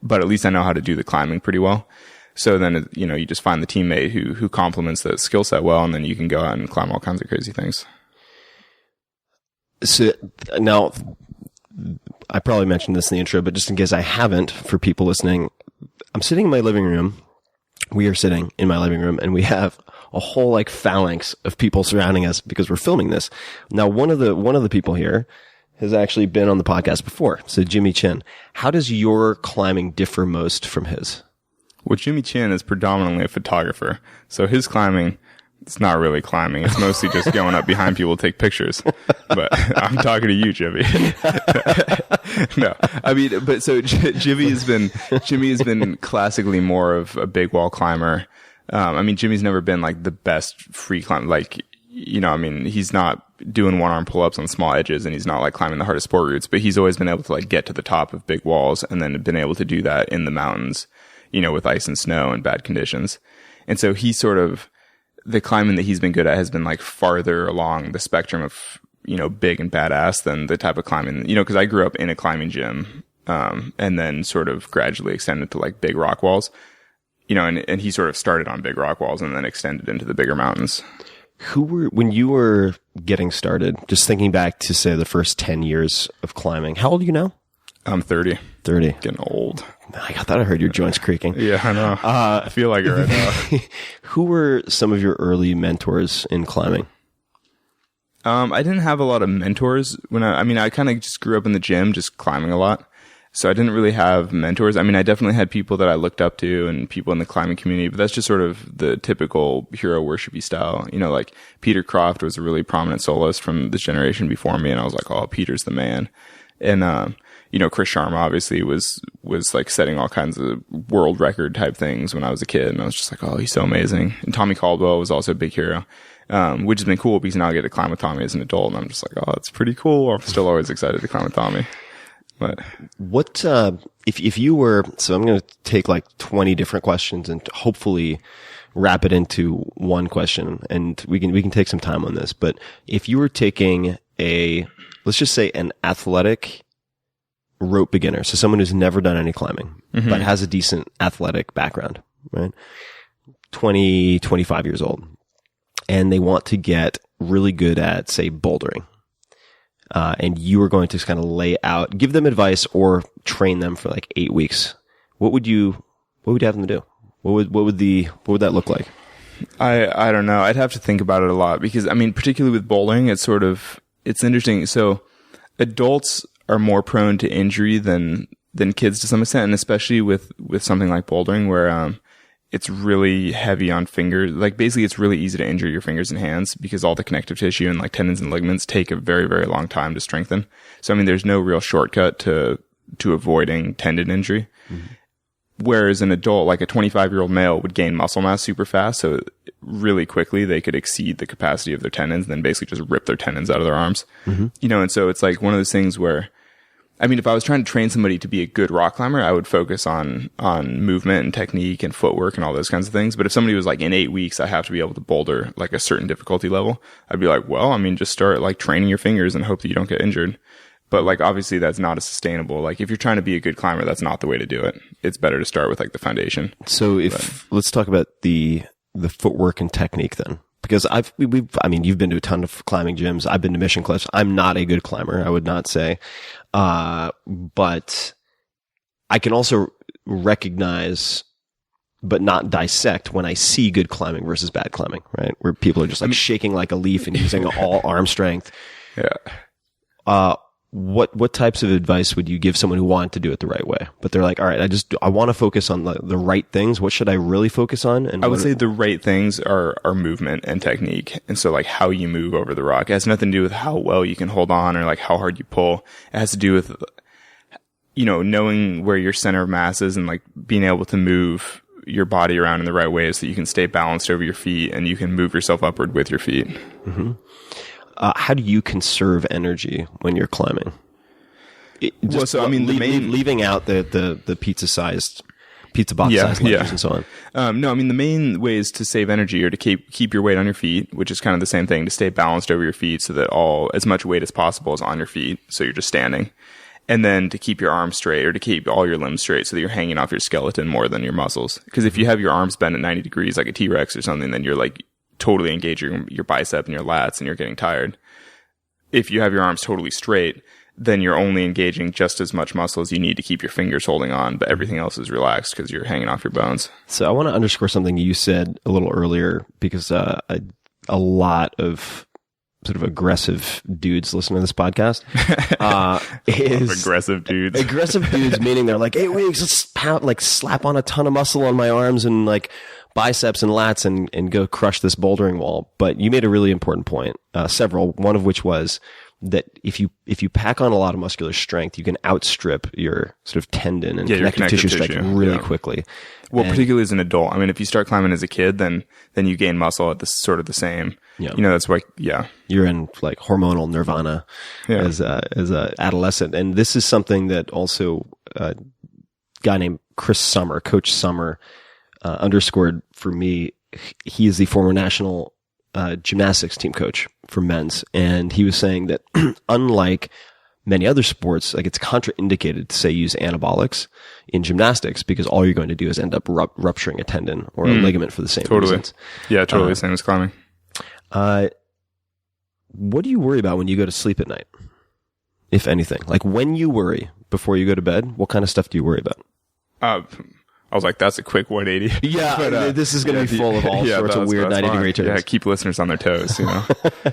But at least I know how to do the climbing pretty well. So then, you just find the teammate who complements that skill set well, and then you can go out and climb all kinds of crazy things. So now, I probably mentioned this in the intro, but just in case I haven't, for people listening, I'm sitting in my living room. We are sitting in my living room, and we have a whole like phalanx of people surrounding us because we're filming this. Now, one of the people here has actually been on the podcast before. So Jimmy Chin, how does your climbing differ most from his? Well, Jimmy Chin is predominantly a photographer, so his climbing, it's not really climbing. It's mostly just going up behind people to take pictures. But I'm talking to you, Jimmy. No, I mean, but so Jimmy has been classically more of a big wall climber. I mean, Jimmy's never been like the best free climb. Like, I mean, he's not doing one arm pull-ups on small edges, and he's not like climbing the hardest sport routes, but he's always been able to like get to the top of big walls, and then been able to do that in the mountains, with ice and snow and bad conditions. And so he sort of, the climbing that he's been good at has been like farther along the spectrum of, big and badass than the type of climbing, because I grew up in a climbing gym, and then sort of gradually extended to like big rock walls, and he sort of started on big rock walls and then extended into the bigger mountains. When you were getting started, just thinking back to say the first 10 years of climbing, how old are you now? I'm 30. 30. Getting old. I thought I heard your joints creaking. Yeah, I know. I feel like it right now. Who were some of your early mentors in climbing? I didn't have a lot of mentors when I kind of just grew up in the gym, just climbing a lot. So I didn't really have mentors. I mean, I definitely had people that I looked up to and people in the climbing community, but that's just sort of the typical hero worshipy style. Like Peter Croft was a really prominent soloist from this generation before me, and I was like, oh, Peter's the man. And, Chris Sharma obviously was like setting all kinds of world record type things when I was a kid, and I was just like, oh, he's so amazing. And Tommy Caldwell was also a big hero, which has been cool because now I get to climb with Tommy as an adult, and I'm just like, oh, it's pretty cool. I'm still always excited to climb with Tommy. But what, if you were, so I'm going to take like 20 different questions and hopefully wrap it into one question, and we can take some time on this, but if you were taking let's just say an athletic rope beginner, so someone who's never done any climbing, but has a decent athletic background, right? 20, 25 years old, and they want to get really good at, say, bouldering. And you are going to kind of give them advice or train them for like 8 weeks. What would you have them to do? What would that look like? I don't know. I'd have to think about it a lot because, I mean, particularly with bouldering, it's interesting. So adults are more prone to injury than kids to some extent, and especially with something like bouldering where, it's really heavy on fingers. Like basically it's really easy to injure your fingers and hands because all the connective tissue and like tendons and ligaments take a very, very long time to strengthen. So, I mean, there's no real shortcut to avoiding tendon injury. Mm-hmm. Whereas an adult, like a 25-year-old male, would gain muscle mass super fast. So really quickly they could exceed the capacity of their tendons and then basically just rip their tendons out of their arms. Mm-hmm. And so it's like one of those things where, I mean, if I was trying to train somebody to be a good rock climber, I would focus on movement and technique and footwork and all those kinds of things. But if somebody was like, in 8 weeks, I have to be able to boulder like a certain difficulty level, I'd be like, well, I mean, just start like training your fingers and hope that you don't get injured. But like, obviously that's not as sustainable. Like if you're trying to be a good climber, that's not the way to do it. It's better to start with like the foundation. So let's talk about the footwork and technique then. Because you've been to a ton of climbing gyms. I've been to Mission Cliffs. I'm not a good climber, I would not say. But I can also recognize, but not dissect when I see good climbing versus bad climbing, right? Where people are just like shaking like a leaf and using all arm strength. Yeah. What types of advice would you give someone who wanted to do it the right way, but they're like, all right, I want to focus on the right things. What should I really focus on? And I would say the right things are movement and technique. And so like how you move over the rock, it has nothing to do with how well you can hold on or like how hard you pull. It has to do with, knowing where your center of mass is and like being able to move your body around in the right way so that you can stay balanced over your feet and you can move yourself upward with your feet. Mm-hmm. How do you conserve energy when you're climbing? Leaving out the pizza box sized ledges and so on. No, I mean, the main ways to save energy are to keep your weight on your feet, which is kind of the same thing, to stay balanced over your feet so that as much weight as possible is on your feet. So you're just standing. and then to keep your arms straight or to keep all your limbs straight so that you're hanging off your skeleton more than your muscles. Because if you have your arms bent at 90 degrees like a T-Rex or something, then you're like totally engaging your bicep and your lats and you're getting tired. If you have your arms totally straight, then you're only engaging just as much muscle as you need to keep your fingers holding on, but everything else is relaxed because you're hanging off your bones. So I want to underscore something you said a little earlier, because a lot of sort of aggressive dudes listening to this podcast is aggressive dudes. Aggressive dudes meaning they're like, hey, Wiggs, let's slap on a ton of muscle on my arms and like biceps and lats and go crush this bouldering wall. But you made a really important point, several, one of which was that if you pack on a lot of muscular strength, you can outstrip your sort of tendon and connective tissue strength really quickly. Well, particularly as an adult. I mean, if you start climbing as a kid, then you gain muscle at the sort of the same. Yeah. You know, that's why, you're in like hormonal nirvana as a adolescent. And this is something that also a guy named Chris Summer, Coach Summer, underscored for me. He is the former national gymnastics team coach for men's. And he was saying that unlike many other sports, like it's contraindicated to say use anabolics in gymnastics because all you're going to do is end up rupturing a tendon or a ligament for the same reasons. Yeah, totally. Same as climbing. What do you worry about when you go to sleep at night? If anything, like when you worry before you go to bed, what kind of stuff do you worry about? I was like, that's a quick 180. Yeah, but, this is going to be full of all sorts of weird 90-degree turns. Yeah, keep listeners on their toes, you know,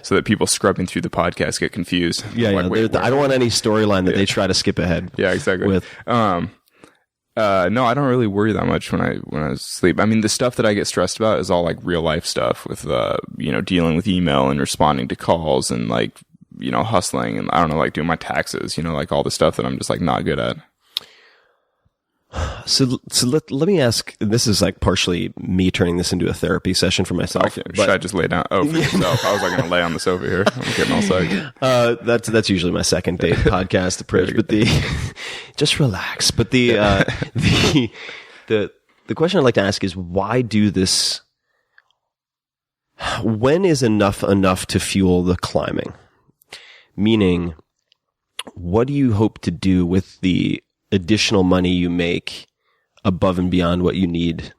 so that people scrubbing through the podcast get confused. Yeah, like, wait, I don't want any storyline that they try to skip ahead. Yeah, exactly. With. No, I don't really worry that much when I sleep. I mean, the stuff that I get stressed about is all like real life stuff with, dealing with email and responding to calls and like, hustling and I don't know, like doing my taxes, like all the stuff that I'm just like not good at. So let me ask, this is like partially me turning this into a therapy session for myself. Should I just lay down? Oh, for yourself. I was like going to lay on the sofa here. I'm getting all psyched. That's usually my second date podcast approach, but just relax. But the question I'd like to ask is why do this? When is enough to fuel the climbing? Meaning, what do you hope to do with the additional money you make above and beyond what you need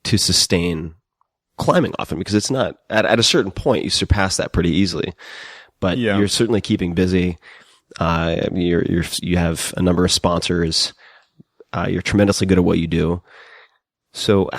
to sustain climbing often? Because it's not at a certain point you surpass that pretty easily, but you're certainly keeping busy. You have a number of sponsors. You're tremendously good at what you do. So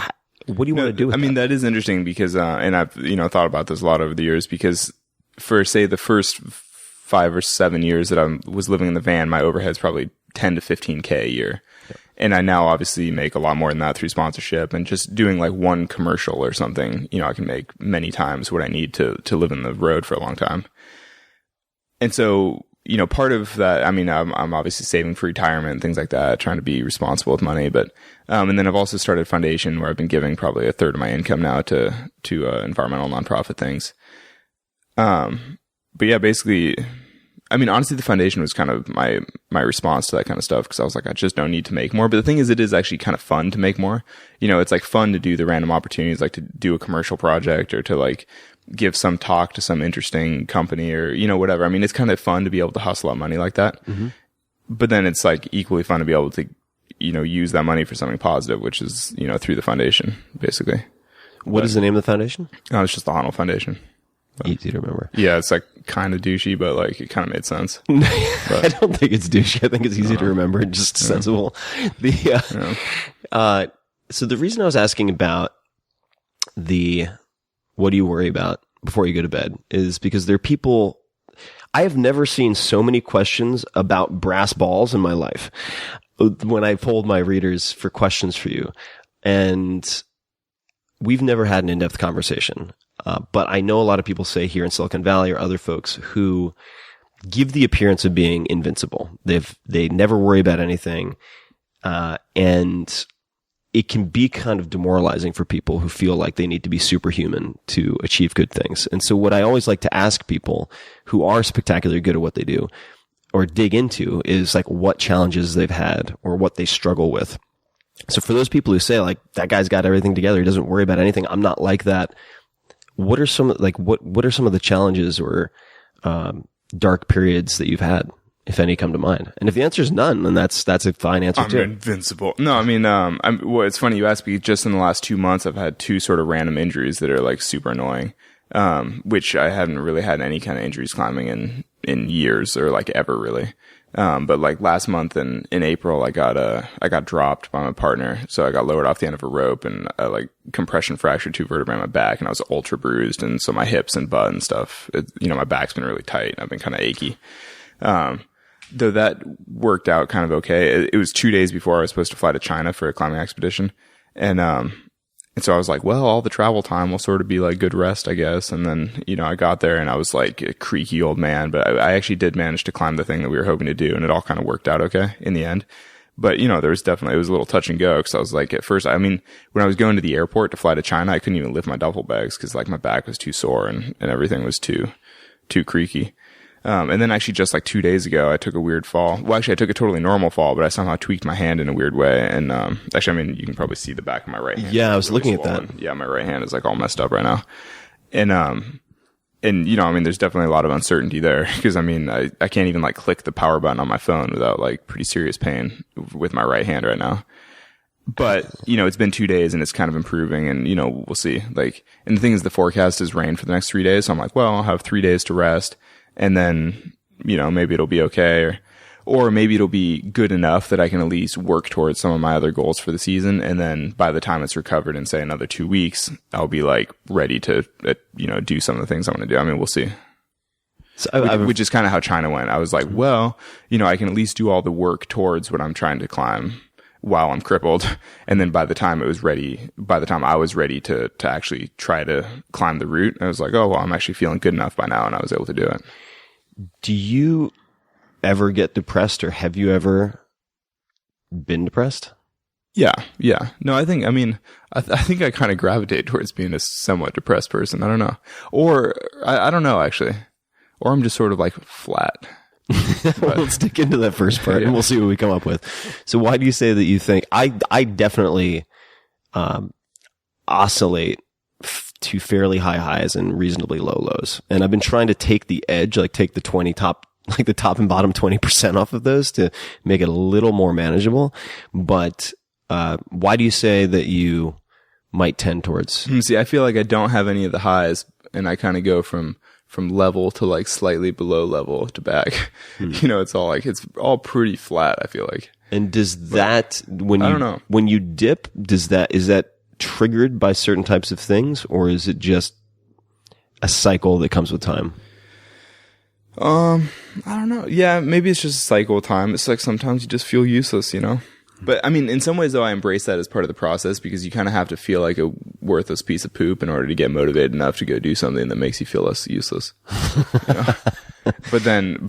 what do you want to do with that is interesting because, and I've, thought about this a lot over the years because for say the first 5 or 7 years that I was living in the van, my overhead's probably 10 to 15K a year. Yep. And I now obviously make a lot more than that through sponsorship and just doing like one commercial or something, I can make many times what I need to live in the road for a long time. And so, part of that, I mean, I'm obviously saving for retirement and things like that, trying to be responsible with money. But, and then I've also started a foundation where I've been giving probably a third of my income now to environmental nonprofit things. But yeah, basically, I mean, honestly, the foundation was kind of my response to that kind of stuff because I was like, I just don't need to make more. But the thing is, it is actually kind of fun to make more. It's like fun to do the random opportunities, like to do a commercial project or to like give some talk to some interesting company or, whatever. I mean, it's kind of fun to be able to hustle out money like that. Mm-hmm. But then it's like equally fun to be able to, use that money for something positive, which is, through the foundation, basically. What is the name of the foundation? Oh, it's just the Honnold Foundation. Easy to remember. Yeah, it's like kind of douchey, but like it kind of made sense. I don't think it's douchey. I think it's easy to remember and just sensible. So the reason I was asking about what do you worry about before you go to bed is because there are people. I have never seen so many questions about brass balls in my life. When I polled my readers for questions for you, and we've never had an in-depth conversation. But I know a lot of people say here in Silicon Valley or other folks who give the appearance of being invincible. They never worry about anything. And it can be kind of demoralizing for people who feel like they need to be superhuman to achieve good things. And so what I always like to ask people who are spectacularly good at what they do or dig into is like what challenges they've had or what they struggle with. So for those people who say like, that guy's got everything together, he doesn't worry about anything, I'm not like that. What are some of the challenges or dark periods that you've had if any come to mind? And if the answer is none, then that's a fine answer I'm too. invincible. No, I mean, well, it's funny you ask, because just in the last 2 months, I've had 2 sort of random injuries that are like super annoying, which I hadn't really had any kind of injuries climbing in years, or like ever really. But like last month in April, I got dropped by my partner. So I got lowered off the end of a rope, and I like compression fractured 2 vertebrae in my back, and I was ultra bruised. And so my hips and butt and stuff, my back's been really tight. I've been kind of achy. Though that worked out kind of okay. It was 2 days before I was supposed to fly to China for a climbing expedition. And so I was like, well, all the travel time will sort of be like good rest, I guess. And then, I got there and I was like a creaky old man, but I actually did manage to climb the thing that we were hoping to do. And it all kind of worked out okay in the end. But, there was definitely, it was a little touch and go, because I was like, at first, I mean, when I was going to the airport to fly to China, I couldn't even lift my duffel bags because like my back was too sore and everything was too creaky. And then actually just like 2 days ago, I took a weird fall. Well, actually I took a totally normal fall, but I somehow tweaked my hand in a weird way. And, actually, I mean, you can probably see the back of my right hand. Yeah, I was really looking at that. Yeah, my right hand is like all messed up right now. And I mean, there's definitely a lot of uncertainty there, because I mean, I can't even like click the power button on my phone without like pretty serious pain with my right hand right now. But, it's been 2 days and it's kind of improving, and, we'll see. Like, and the thing is, the forecast is rain for the next 3 days. So I'm like, well, I'll have 3 days to rest. And then, maybe it'll be okay, or maybe it'll be good enough that I can at least work towards some of my other goals for the season. And then by the time it's recovered in, say, another 2 weeks, I'll be like ready to, do some of the things I want to do. I mean, we'll see. So which is kind of how China went. I was like, well, I can at least do all the work towards what I'm trying to climb while I'm crippled. And then by the time I was ready to actually try to climb the route, I was like, oh, well, I'm actually feeling good enough by now. And I was able to do it. Do you ever get depressed, or have you ever been depressed? Yeah. No, I think I kind of gravitate towards being a somewhat depressed person. I don't know. Or I don't know, actually. Or I'm just sort of like flat. Well, let's dig into that first part, and we'll see what we come up with. So why do you say that you think I definitely oscillate to fairly high highs and reasonably low lows, and I've been trying to take the edge, like take the the top and bottom 20% off of those to make it a little more manageable. But why do you say that you might tend towards? See, I feel like I don't have any of the highs, and I kind of go from level to like slightly below level to back. It's all pretty flat, I feel like. And does that, when you dip, is that triggered by certain types of things, or is it just a cycle that comes with time? I don't know. Yeah, maybe it's just a cycle of time. It's like sometimes you just feel useless, But I mean, in some ways though, I embrace that as part of the process, because you kind of have to feel like a worthless piece of poop in order to get motivated enough to go do something that makes you feel less useless. But then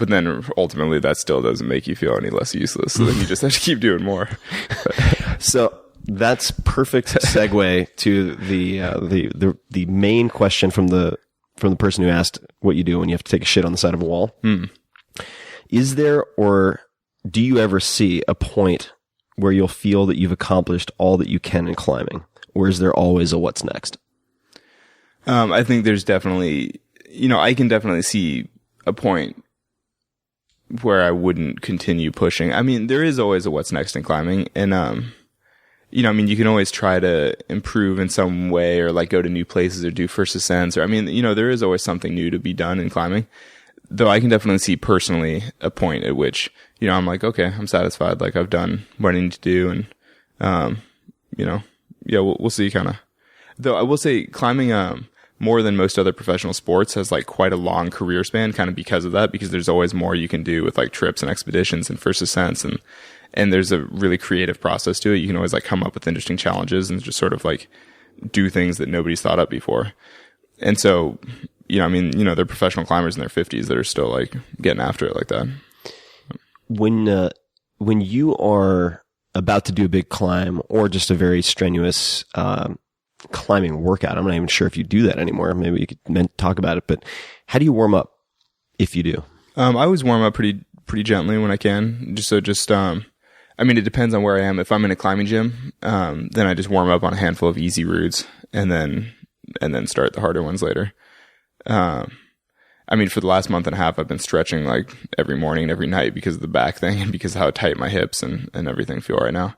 ultimately that still doesn't make you feel any less useless. So then you just have to keep doing more. So that's perfect segue to the main question from the person who asked what you do when you have to take a shit on the side of a wall. Is there, or do you ever see a point where you'll feel that you've accomplished all that you can in climbing? Or is there always a what's next? I think there's definitely, I can definitely see a point where I wouldn't continue pushing. I mean, there is always a what's next in climbing. And, you can always try to improve in some way, or like go to new places, or do first ascents, or there is always something new to be done in climbing. Though I can definitely see personally a point at which, I'm like, okay, I'm satisfied. Like I've done what I need to do. And, we'll see kind of. Though I will say climbing, more than most other professional sports has like quite a long career span, kind of because of that, because there's always more you can do with like trips and expeditions and first ascents, and there's a really creative process to it. You can always like come up with interesting challenges and just sort of like do things that nobody's thought up before. And so, they're professional climbers in their 50s that are still like getting after it like that. When you are about to do a big climb, or just a very strenuous climbing workout, I'm not even sure if you do that anymore. Maybe you could talk about it, but how do you warm up, if you do? I always warm up pretty gently when I can. It depends on where I am. If I'm in a climbing gym, then I just warm up on a handful of easy routes, and then start the harder ones later. I mean, for the last month and a half, I've been stretching like every morning and every night because of the back thing and because of how tight my hips and everything feel right now.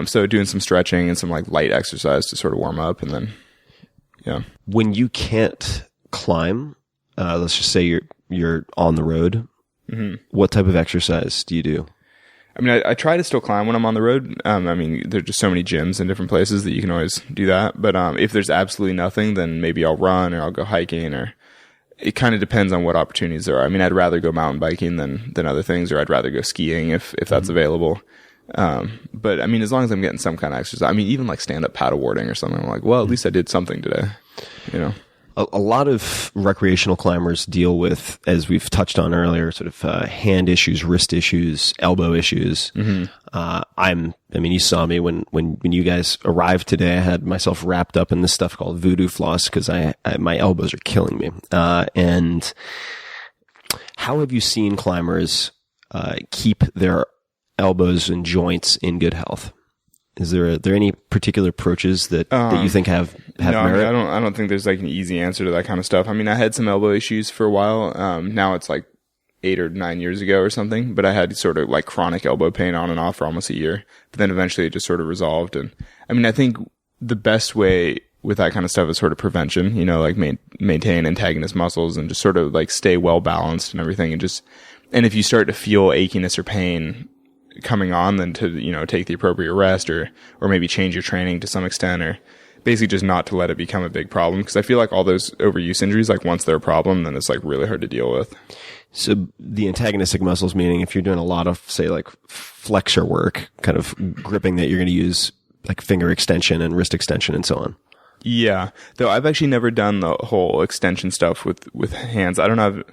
So doing some stretching and some like light exercise to sort of warm up, and then, yeah. When you can't climb, let's just say you're on the road, what type of exercise do you do? I mean, I try to still climb when I'm on the road. I mean, there's just so many gyms in different places that you can always do that. But if there's absolutely nothing, then maybe I'll run or I'll go hiking, or it kind of depends on what opportunities there are. I mean, I'd rather go mountain biking than other things, or I'd rather go skiing if that's available. But I mean, as long as I'm getting some kind of exercise, I mean, even like stand-up paddleboarding or something, I'm like, well, at least I did something today, you know? A lot of recreational climbers deal with, as we've touched on earlier, sort of hand issues, wrist issues, elbow issues. I mean, you saw me when you guys arrived today. I had myself wrapped up in this stuff called voodoo floss because my elbows are killing me. And how have you seen climbers keep their elbows and joints in good health? Is there any particular approaches that you think have no, merit? I mean, I don't think there's like an easy answer to that kind of stuff. I mean, I had some elbow issues for a while. Now it's like 8 or 9 years ago or something, but I had sort of like chronic elbow pain on and off for almost a year. But then eventually it just sort of resolved. And I mean, I think the best way with that kind of stuff is sort of prevention, you know, like maintain antagonist muscles and just sort of like stay well balanced and everything. And if you start to feel achiness or pain coming on, then to, you know, take the appropriate rest or maybe change your training to some extent, or basically just not to let it become a big problem. Cause I feel like all those overuse injuries, like once they're a problem, then it's like really hard to deal with. So the antagonistic muscles, meaning if you're doing a lot of, say, like flexor work, kind of gripping that you're going to use like finger extension and wrist extension and so on. Yeah. Though I've actually never done the whole extension stuff with hands. I don't know.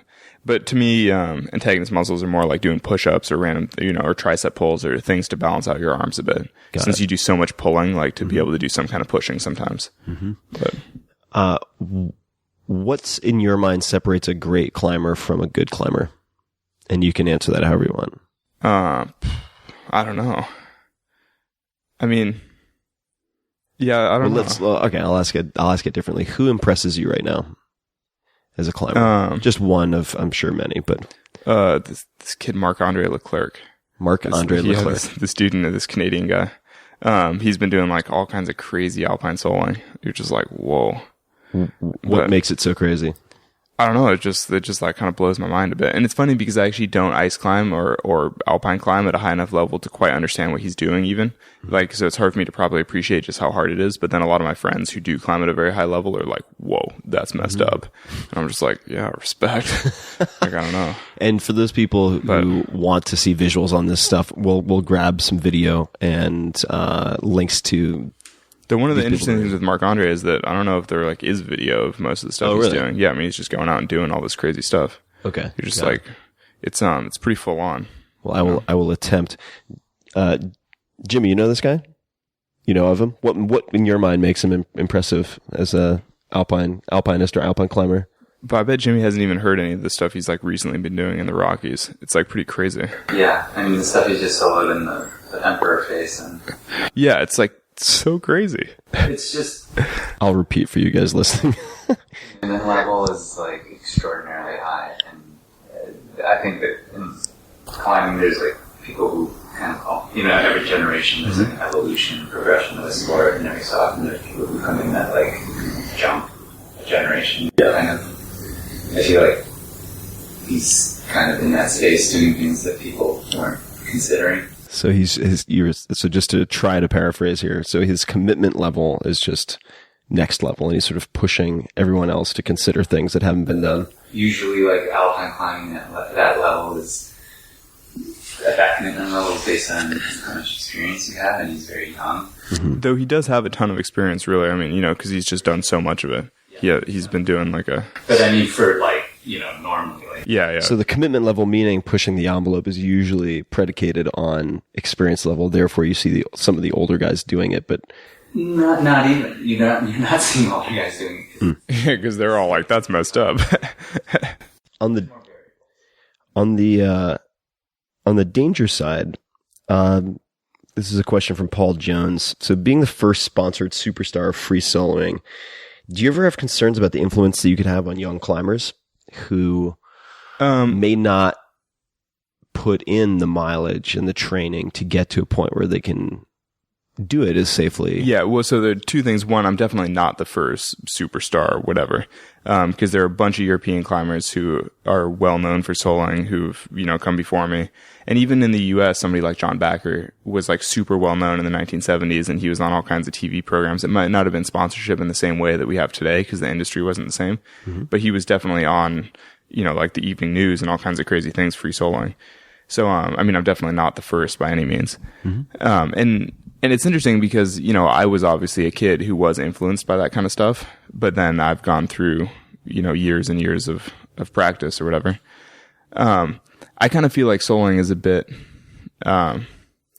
But to me, antagonist muscles are more like doing push-ups or random, you know, or tricep pulls or things to balance out your arms a bit. Since you do so much pulling, like to be able to do some kind of pushing sometimes. But what's in your mind separates a great climber from a good climber? And you can answer that however you want. I don't know. I mean, yeah, I don't know. Okay, I'll ask it differently. Who impresses you right now as a climber? Just one of, I'm sure, many, but this kid Marc-Andre Leclerc. Marc-Andre Leclerc, the student of this Canadian guy. He's been doing like all kinds of crazy alpine soloing. You're just like, whoa. What makes it so crazy? I don't know. It just like kind of blows my mind a bit. And it's funny because I actually don't ice climb or alpine climb at a high enough level to quite understand what he's doing even. Like, so it's hard for me to probably appreciate just how hard it is. But then a lot of my friends who do climb at a very high level are like, whoa, that's messed up. And I'm just like, yeah, respect. Like, I don't know. And for those people who want to see visuals on this stuff, we'll grab some video and links to. One of the interesting things with Marc-Andre is that I don't know if there like is video of most of the stuff he's doing. Yeah, I mean, he's just going out and doing all this crazy stuff. Okay. You're just like, it's pretty full on. Well, I will attempt. Jimmy, you know this guy? You know of him? What in your mind makes him impressive as a alpinist or alpine climber? But I bet Jimmy hasn't even heard any of the stuff he's like recently been doing in the Rockies. It's like pretty crazy. Yeah, I mean the stuff he just soloed in the Emperor face and. Yeah, it's like so crazy. It's just. I'll repeat for you guys listening. And the level is like extraordinarily high, and I think that in climbing there's like people who kind of, you know, every generation there's like an evolution, progression of the sport, and every so often there's people who come in that like jump a generation. Kind of, I feel like he's kind of in that space doing things that people weren't considering. So so just to try to paraphrase here, so his commitment level is just next level, and he's sort of pushing everyone else to consider things that haven't been done. Usually, like alpine climbing at that level is that commitment level is based on how much experience you have, and he's very young. Mm-hmm. Though he does have a ton of experience, really. I mean, you know, because he's just done so much of it. Yeah, he's been doing like a. But I mean, for like, you know, normally. Like, yeah. So the commitment level, meaning pushing the envelope, is usually predicated on experience level. Therefore, you see some of the older guys doing it, but not even. You're not seeing older guys doing it. Yeah, because they're all like, "That's messed up." On the danger side, this is a question from Paul Jones. So, being the first sponsored superstar of free soloing, do you ever have concerns about the influence that you could have on young climbers who may not put in the mileage and the training to get to a point where they can do it as safely. Yeah, well, so there are two things. One, I'm definitely not the first superstar or whatever, because there are a bunch of European climbers who are well known for soloing who've, come before me. And even in the US, somebody like John Backer was like super well known in the 1970s, and he was on all kinds of TV programs. It might not have been sponsorship in the same way that we have today because the industry wasn't the same, but he was definitely on, like the evening news and all kinds of crazy things free soloing. So, I'm definitely not the first by any means. And it's interesting because, I was obviously a kid who was influenced by that kind of stuff, but then I've gone through, years and years of practice or whatever. I kind of feel like soloing is a bit, I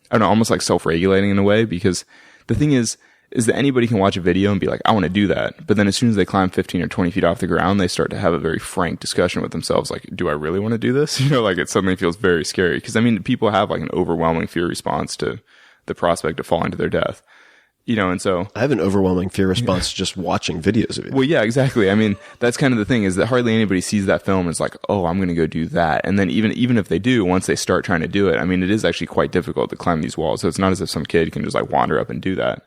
don't know, almost like self-regulating in a way, because the thing is that anybody can watch a video and be like, I want to do that. But then as soon as they climb 15 or 20 feet off the ground, they start to have a very frank discussion with themselves. Like, do I really want to do this? Like it suddenly feels very scary. Cause people have like an overwhelming fear response to the prospect of falling to their death, and so I have an overwhelming fear response just watching videos of it. Well, yeah, exactly. That's kind of the thing, is that hardly anybody sees that film and is like, oh, I'm going to go do that. And then even if they do, once they start trying to do it, it is actually quite difficult to climb these walls. So it's not as if some kid can just like wander up and do that.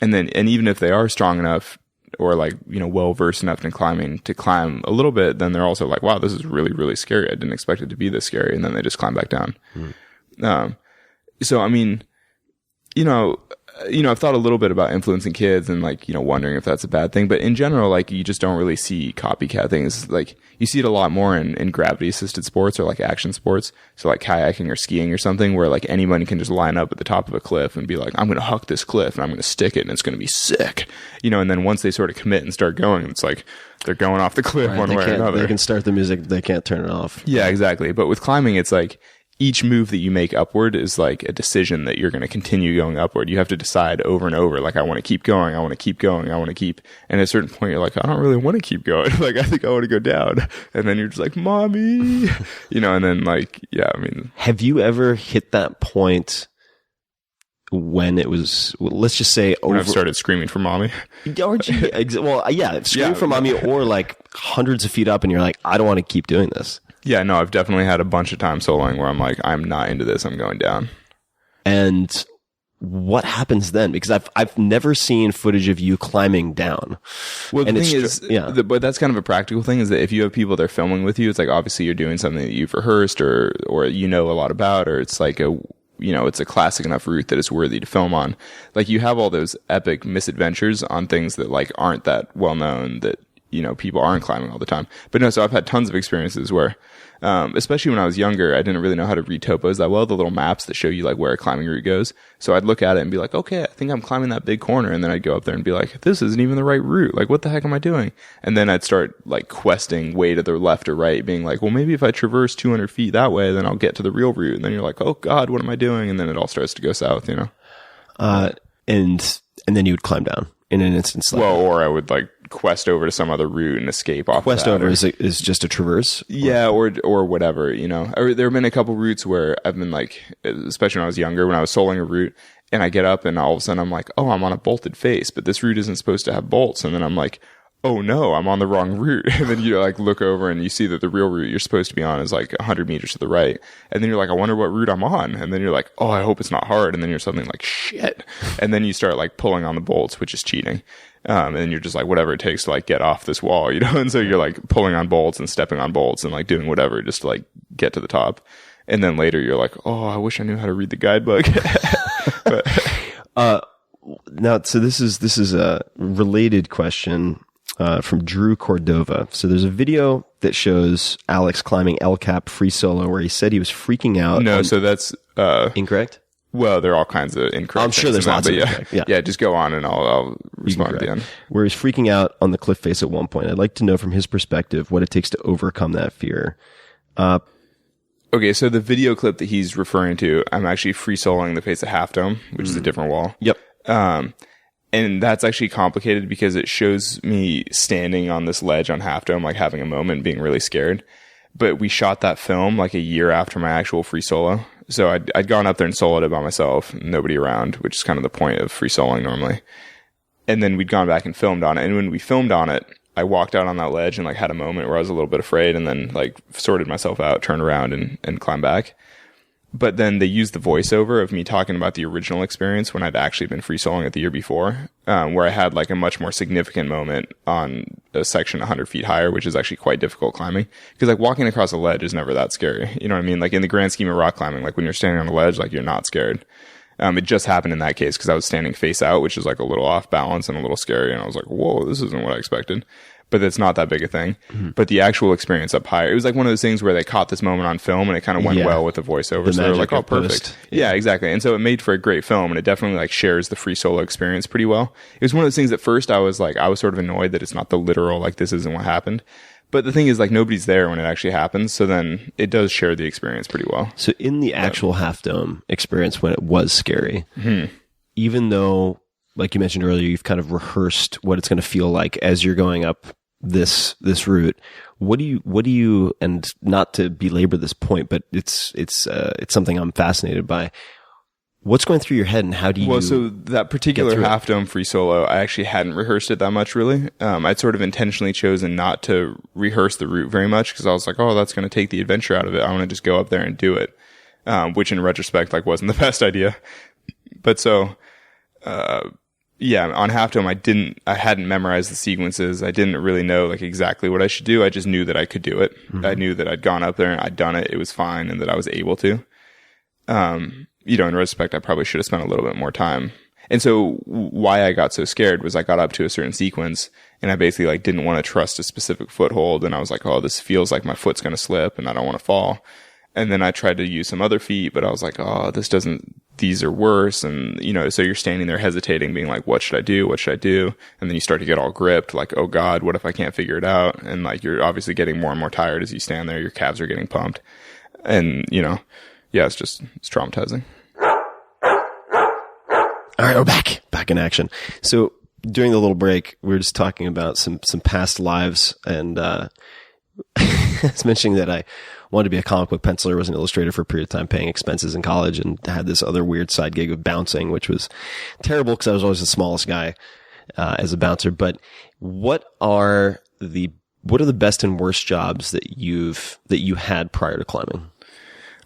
And even if they are strong enough or like, well versed enough in climbing to climb a little bit, then they're also like, wow, this is really, really scary. I didn't expect it to be this scary. And then they just climb back down. So, I've thought a little bit about influencing kids and like, wondering if that's a bad thing. But in general, like you just don't really see copycat things. Like you see it a lot more in gravity assisted sports or like action sports. So like kayaking or skiing or something where like anyone can just line up at the top of a cliff and be like, I'm going to huck this cliff and I'm going to stick it and it's going to be sick. And then once they sort of commit and start going, it's like they're going off the cliff one way or another. They can start the music. They can't turn it off. Yeah, exactly. But with climbing, it's like, each move that you make upward is like a decision that you're going to continue going upward. You have to decide over and over, like, I want to keep going. I want to keep going. I want to keep. And at a certain point, you're like, I don't really want to keep going. Like, I think I want to go down. And then you're just like, mommy, and then like, yeah, have you ever hit that point when it was, let's just say, when I've started screaming for mommy? Well, yeah, screaming for mommy, or like hundreds of feet up and you're like, I don't want to keep doing this. Yeah, no, I've definitely had a bunch of times soloing where I'm like, I'm not into this. I'm going down. And what happens then? Because I've never seen footage of you climbing down. Well, and the thing is, but that's kind of a practical thing, is that if you have people that are filming with you, it's like obviously you're doing something that you've rehearsed or a lot about, or it's like it's a classic enough route that it's worthy to film on. Like you have all those epic misadventures on things that like aren't that well known, that people aren't climbing all the time. But no, so I've had tons of experiences where, especially when I was younger, I didn't really know how to read topos that well, the little maps that show you like where a climbing route goes. So I'd look at it and be like, okay, I think I'm climbing that big corner. And then I'd go up there and be like, this isn't even the right route. Like, what the heck am I doing? And then I'd start like questing way to the left or right, being like, well, maybe if I traverse 200 feet that way, then I'll get to the real route. And then you're like, oh God, what am I doing? And then it all starts to go south, And then you would climb down in an instant. Well, or I would like quest over to some other route and escape off. Quest over is just a traverse. Yeah, or whatever, Or there have been a couple routes where I've been like, especially when I was younger, when I was soloing a route, and I get up and all of a sudden I'm like, oh, I'm on a bolted face, but this route isn't supposed to have bolts, and then I'm like, oh no, I'm on the wrong route. And then you like look over and you see that the real route you're supposed to be on is like 100 meters to the right. And then you're like, I wonder what route I'm on. And then you're like, oh, I hope it's not hard. And then you're suddenly like, shit. And then you start like pulling on the bolts, which is cheating. And then you're just like, whatever it takes to like get off this wall, And so you're like pulling on bolts and stepping on bolts and like doing whatever just to like get to the top. And then later you're like, oh, I wish I knew how to read the guidebook. Now, so this is a related question from Drew Cordova. So there's a video that shows Alex climbing El Cap free solo where he said he was freaking out. No, so that's incorrect. Well, there are all kinds of incorrect. I'm sure there's lots of incorrect. Yeah, just go on and I'll respond at the end. Where he's freaking out on the cliff face at one point. I'd like to know from his perspective what it takes to overcome that fear. Okay, so the video clip that he's referring to, I'm actually free soloing the face of Half Dome, which is a different wall. Yep. And that's actually complicated because it shows me standing on this ledge on Half Dome, like having a moment, being really scared. But we shot that film like a year after my actual free solo. So I'd gone up there and soloed it by myself, nobody around, which is kind of the point of free soloing normally. And then we'd gone back and filmed on it. And when we filmed on it, I walked out on that ledge and like had a moment where I was a little bit afraid, and then like sorted myself out, turned around and climbed back. But then they used the voiceover of me talking about the original experience when I'd actually been free soloing it the year before, where I had like a much more significant moment on a section 100 feet higher, which is actually quite difficult climbing. Because like walking across a ledge is never that scary. You know what I mean? Like in the grand scheme of rock climbing, like when you're standing on a ledge, like you're not scared. It just happened in that case because I was standing face out, which is like a little off balance and a little scary. And I was like, whoa, this isn't what I expected. But it's not that big a thing. Mm-hmm. But the actual experience up higher, it was like one of those things where they caught this moment on film and it kind of went well with the voiceover. So they were like, oh, perfect. Yeah, exactly. And so it made for a great film, and it definitely like shares the free solo experience pretty well. It was one of those things at first I was sort of annoyed that it's not the literal, like this isn't what happened. But the thing is, like, nobody's there when it actually happens, so then it does share the experience pretty well. So in the actual Half Dome experience when it was scary, even though, like you mentioned earlier, you've kind of rehearsed what it's going to feel like as you're going up this route, what do you, and not to belabor this point, but it's something I'm fascinated by. What's going through your head, and how do you? Well, so that particular Half Dome free solo, I actually hadn't rehearsed it that much, really. I'd sort of intentionally chosen not to rehearse the route very much because I was like, oh, that's going to take the adventure out of it. I want to just go up there and do it, which in retrospect, like, wasn't the best idea. But so, yeah, on Half Dome, I hadn't memorized the sequences. I didn't really know like exactly what I should do. I just knew that I could do it. Mm-hmm. I knew that I'd gone up there and I'd done it. It was fine, and that I was able to. You know, in retrospect, I probably should have spent a little bit more time. And so why I got so scared was I got up to a certain sequence and I basically like didn't want to trust a specific foothold. And I was like, oh, this feels like my foot's going to slip and I don't want to fall. And then I tried to use some other feet, but I was like, oh, these are worse. And, you know, so you're standing there hesitating, being like, what should I do? What should I do? And then you start to get all gripped, like, oh God, what if I can't figure it out? And like, you're obviously getting more and more tired as you stand there. Your calves are getting pumped. And, you know, yeah, it's traumatizing. All right, we're back in action. So during the little break, we were just talking about some past lives, and I was mentioning that I wanted to be a comic book penciler, was an illustrator for a period of time, paying expenses in college, and had this other weird side gig of bouncing, which was terrible because I was always the smallest guy as a bouncer. But what are the best and worst jobs that you had prior to climbing?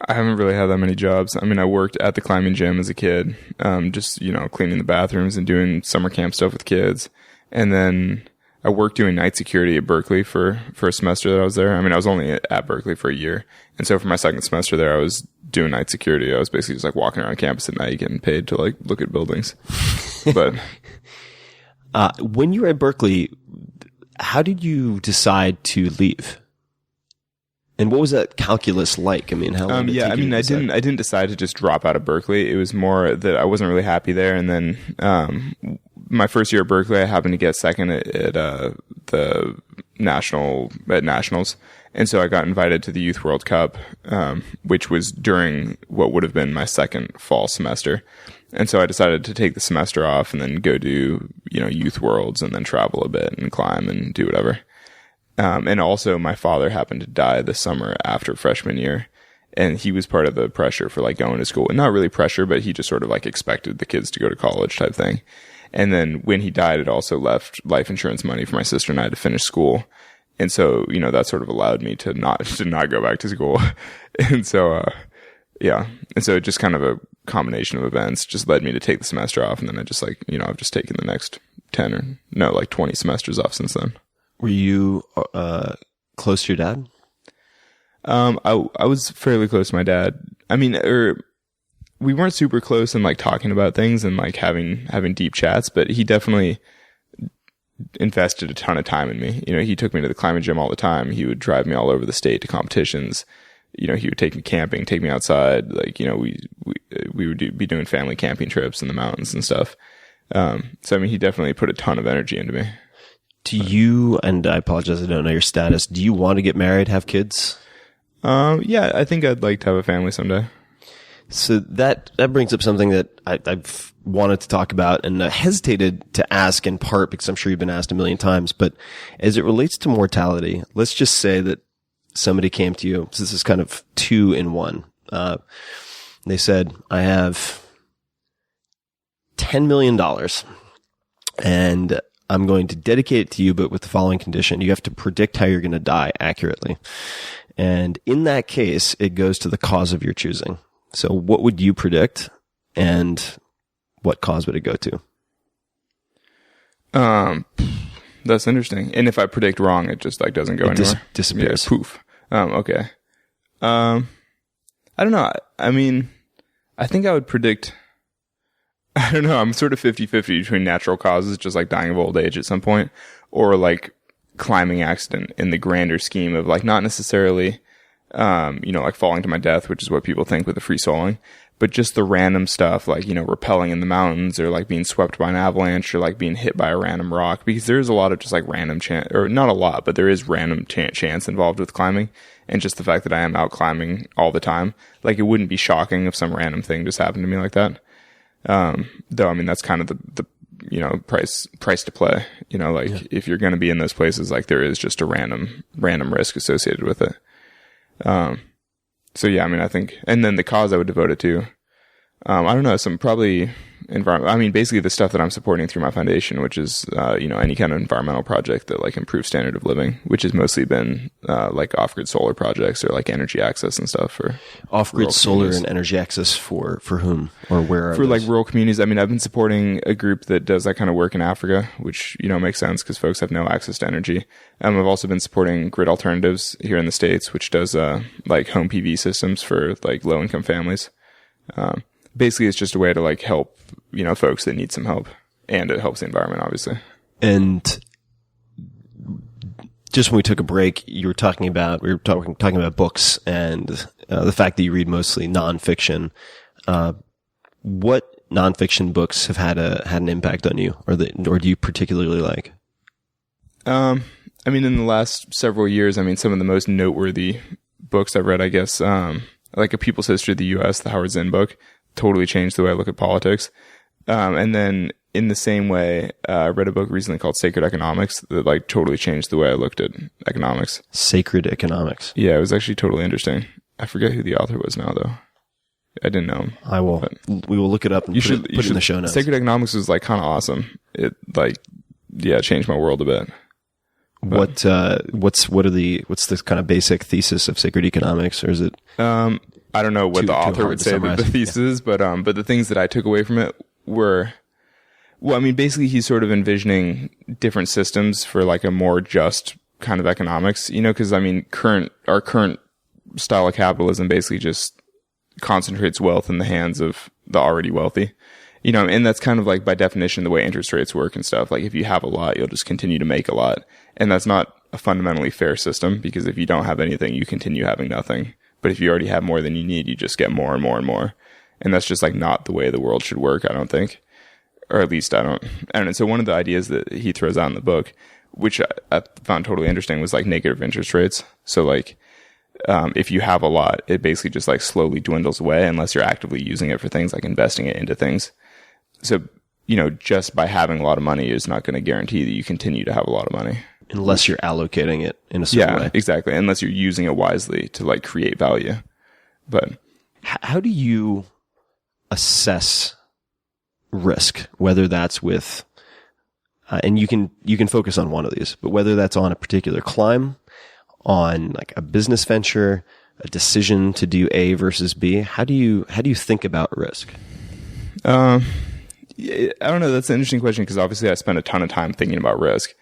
I haven't really had that many jobs. I mean, I worked at the climbing gym as a kid, just, you know, cleaning the bathrooms and doing summer camp stuff with kids. And then I worked doing night security at Berkeley for a semester that I was there. I mean, I was only at Berkeley for a year. And so for my second semester there, I was doing night security. I was basically just like walking around campus at night, getting paid to like look at buildings. But when you were at Berkeley, how did you decide to leave? And what was that calculus like? I mean, how long did it take you to decide? I didn't decide to just drop out of Berkeley. It was more that I wasn't really happy there. And then, my first year at Berkeley, I happened to get second at the nationals. And so I got invited to the Youth World Cup, which was during what would have been my second fall semester. And so I decided to take the semester off and then go do, you know, Youth Worlds and then travel a bit and climb and do whatever. And also my father happened to die the summer after freshman year, and he was part of the pressure for like going to school. And not really pressure, but he just sort of like expected the kids to go to college type thing. And then when he died, it also left life insurance money for my sister and I to finish school. And so, you know, that sort of allowed me to not go back to school. And so, yeah. And so just kind of a combination of events just led me to take the semester off. And then I just like, you know, I've just taken the next 20 semesters off since then. Were you close to your dad? I was fairly close to my dad. I mean, we weren't super close in like talking about things and like having deep chats, but he definitely invested a ton of time in me. You know, he took me to the climbing gym all the time. He would drive me all over the state to competitions. You know, he would take me camping, take me outside. Like, you know, we would be doing family camping trips in the mountains and stuff. So I mean, he definitely put a ton of energy into me. Do you, and I apologize, I don't know your status, do you want to get married, have kids? Yeah, I think I'd like to have a family someday. So that brings up something that I've wanted to talk about and hesitated to ask, in part because I'm sure you've been asked a million times, but as it relates to mortality, let's just say that somebody came to you, so this is kind of 2 in 1. They said, I have $10 million and I'm going to dedicate it to you, but with the following condition. You have to predict how you're going to die accurately. And in that case, it goes to the cause of your choosing. So what would you predict, and what cause would it go to? That's interesting. And if I predict wrong, it just like doesn't go anywhere. Disappears. Yeah, poof. Okay. I don't know. I mean, I think I would predict, I don't know. I'm sort of 50-50 between natural causes, just like dying of old age at some point, or like climbing accident in the grander scheme of like not necessarily, like falling to my death, which is what people think with the free soloing, but just the random stuff like, rappelling in the mountains, or like being swept by an avalanche, or like being hit by a random rock, because there's a lot of just like random chance, or not a lot, but there is random chance involved with climbing. And just the fact that I am out climbing all the time, like it wouldn't be shocking if some random thing just happened to me like that. Though, I mean, that's kind of the price to play, if you're going to be in those places, like there is just a random risk associated with it. So yeah, I mean, I think, and then the cause I would devote it to, I don't know, some probably environment. I mean, basically the stuff that I'm supporting through my foundation, which is, any kind of environmental project that like improves standard of living, which has mostly been, like off-grid solar projects, or like energy access and stuff for off-grid solar and energy access for whom, or where? For like rural communities. I mean, I've been supporting a group that does that kind of work in Africa, which, makes sense because folks have no access to energy. I've also been supporting Grid Alternatives here in the States, which does, like home PV systems for like low income families. Basically it's just a way to like help, folks that need some help, and it helps the environment, obviously. And just when we took a break, we were talking about books and the fact that you read mostly nonfiction. What nonfiction books have had an impact on you, or do you particularly like? I mean, in the last several years, some of the most noteworthy books I've read, I guess, like A People's History of the U.S., the Howard Zinn book, totally changed the way I look at politics. And then in the same way, I read a book recently called Sacred Economics that like totally changed the way I looked at economics. Sacred Economics. Yeah, it was actually totally interesting. I forget who the author was now, though. I didn't know him. I will. We will look it up and put it in the show notes. Sacred Economics was like kind of awesome. It changed my world a bit. But, what's the kind of basic thesis of Sacred Economics, or is it? I don't know what the author would say that the thesis is, but the things that I took away from it were, basically he's sort of envisioning different systems for like a more just kind of economics, because our current style of capitalism basically just concentrates wealth in the hands of the already wealthy, and that's kind of like by definition the way interest rates work and stuff. Like if you have a lot, you'll just continue to make a lot, and that's not a fundamentally fair system, because if you don't have anything, you continue having nothing. But if you already have more than you need, you just get more and more and more. And that's just like not the way the world should work, I don't think. Or at least I don't know. So one of the ideas that he throws out in the book, which I found totally interesting, was like negative interest rates. So like, if you have a lot, it basically just like slowly dwindles away unless you're actively using it for things like investing it into things. So, just by having a lot of money is not going to guarantee that you continue to have a lot of money. Unless you're allocating it in a certain way. Yeah, exactly. Unless you're using it wisely to like create value. But how do you assess risk? Whether that's with, and you can focus on one of these, but whether that's on a particular climb, on like a business venture, a decision to do A versus B, how do you think about risk? I don't know. That's an interesting question, because obviously I spend a ton of time thinking about risk.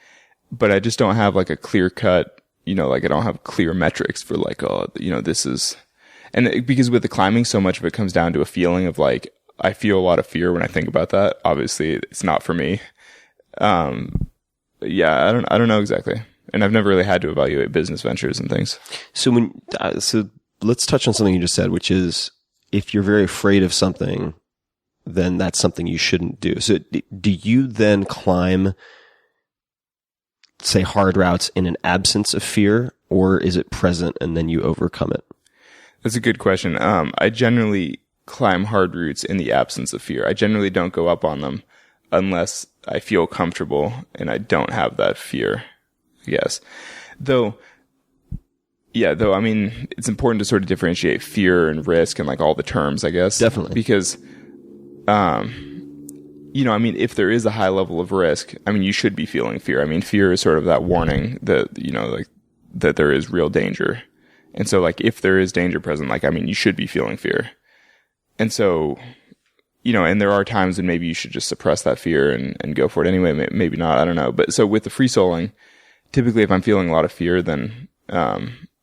But I just don't have like a clear cut, like I don't have clear metrics for like, this is, and because with the climbing, so much of it comes down to a feeling of like, I feel a lot of fear when I think about that. Obviously it's not for me. Yeah, I don't know exactly. And I've never really had to evaluate business ventures and things. So so let's touch on something you just said, which is if you're very afraid of something, then that's something you shouldn't do. So do you then climb, say, hard routes in an absence of fear, or is it present and then you overcome it? That's a good question. I generally climb hard routes in the absence of fear. I generally don't go up on them unless I feel comfortable and I don't have that fear, I guess. Though, it's important to sort of differentiate fear and risk and like all the terms, I guess. Definitely. Because, I mean, if there is a high level of risk, I mean, you should be feeling fear. I mean, fear is sort of that warning that, like that there is real danger. And so like, if there is danger present, like, I mean, you should be feeling fear. And so, and there are times when maybe you should just suppress that fear and go for it anyway. Maybe not. I don't know. But so with the free soloing, typically if I'm feeling a lot of fear, then,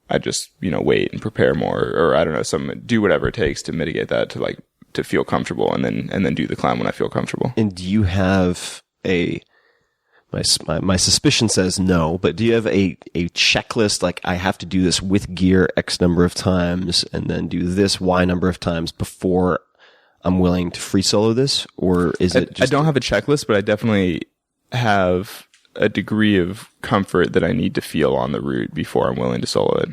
I just, wait and prepare more, or I don't know, do whatever it takes to mitigate that, to feel comfortable, and then do the climb when I feel comfortable. And do you have my suspicion says no, but do you have a checklist, like I have to do this with gear X number of times and then do this Y number of times before I'm willing to free solo this? Or is it just... I don't have a checklist, but I definitely have a degree of comfort that I need to feel on the route before I'm willing to solo it.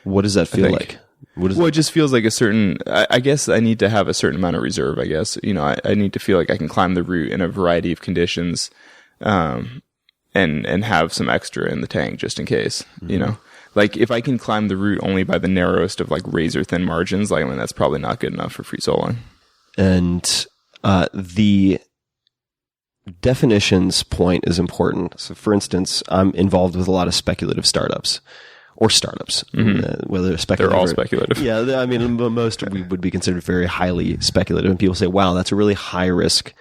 What does that feel like? It just feels like a certain, I guess I need to have a certain amount of reserve, I guess. I need to feel like I can climb the route in a variety of conditions, and have some extra in the tank just in case, Like if I can climb the route only by the narrowest of like razor thin margins, like, I mean, that's probably not good enough for free soloing. And, the definitions point is important. So for instance, I'm involved with a lot of speculative startups. Or startups, whether speculative. They're all speculative. Yeah, I mean, most we would be considered very highly speculative. And people say, wow, that's a really high risk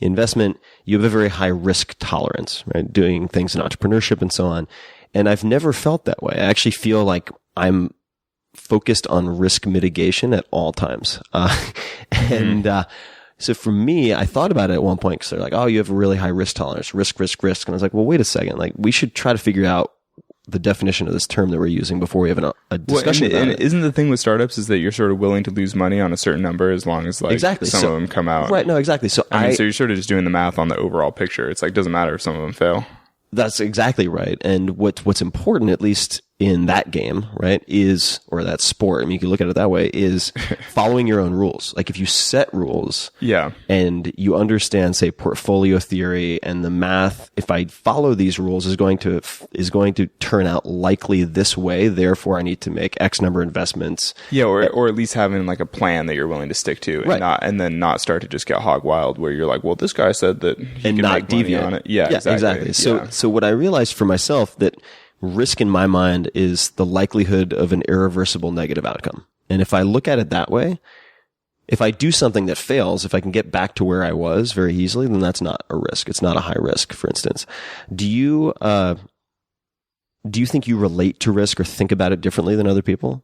investment. You have a very high risk tolerance, right? Doing things in entrepreneurship and so on. And I've never felt that way. I actually feel like I'm focused on risk mitigation at all times. So for me, I thought about it at one point because they're like, oh, you have a really high risk tolerance, risk. And I was like, well, wait a second. Like, we should try to figure out the definition of this term that we're using before we have a discussion about it. Isn't the thing with startups is that you're sort of willing to lose money on a certain number as long as like some of them come out. Right, no, exactly. So I mean, so you're sort of just doing the math on the overall picture. It's like, doesn't matter if some of them fail. That's exactly right. And what's important, at least in that game, right, or that sport, I mean, you can look at it that way, is following your own rules. Like if you set rules, and you understand, say, portfolio theory and the math, if I follow these rules is going to turn out likely this way, therefore I need to make X number of investments. Yeah, or at least having like a plan that you're willing to stick to, and right. and not start to just get hog wild where you're like, well, this guy said that he and can not make deviate money on it. Yeah, exactly. So what I realized for myself that risk in my mind is the likelihood of an irreversible negative outcome. And if I look at it that way, if I do something that fails, if I can get back to where I was very easily, then that's not a risk. It's not a high risk, for instance. Do you think you relate to risk or think about it differently than other people?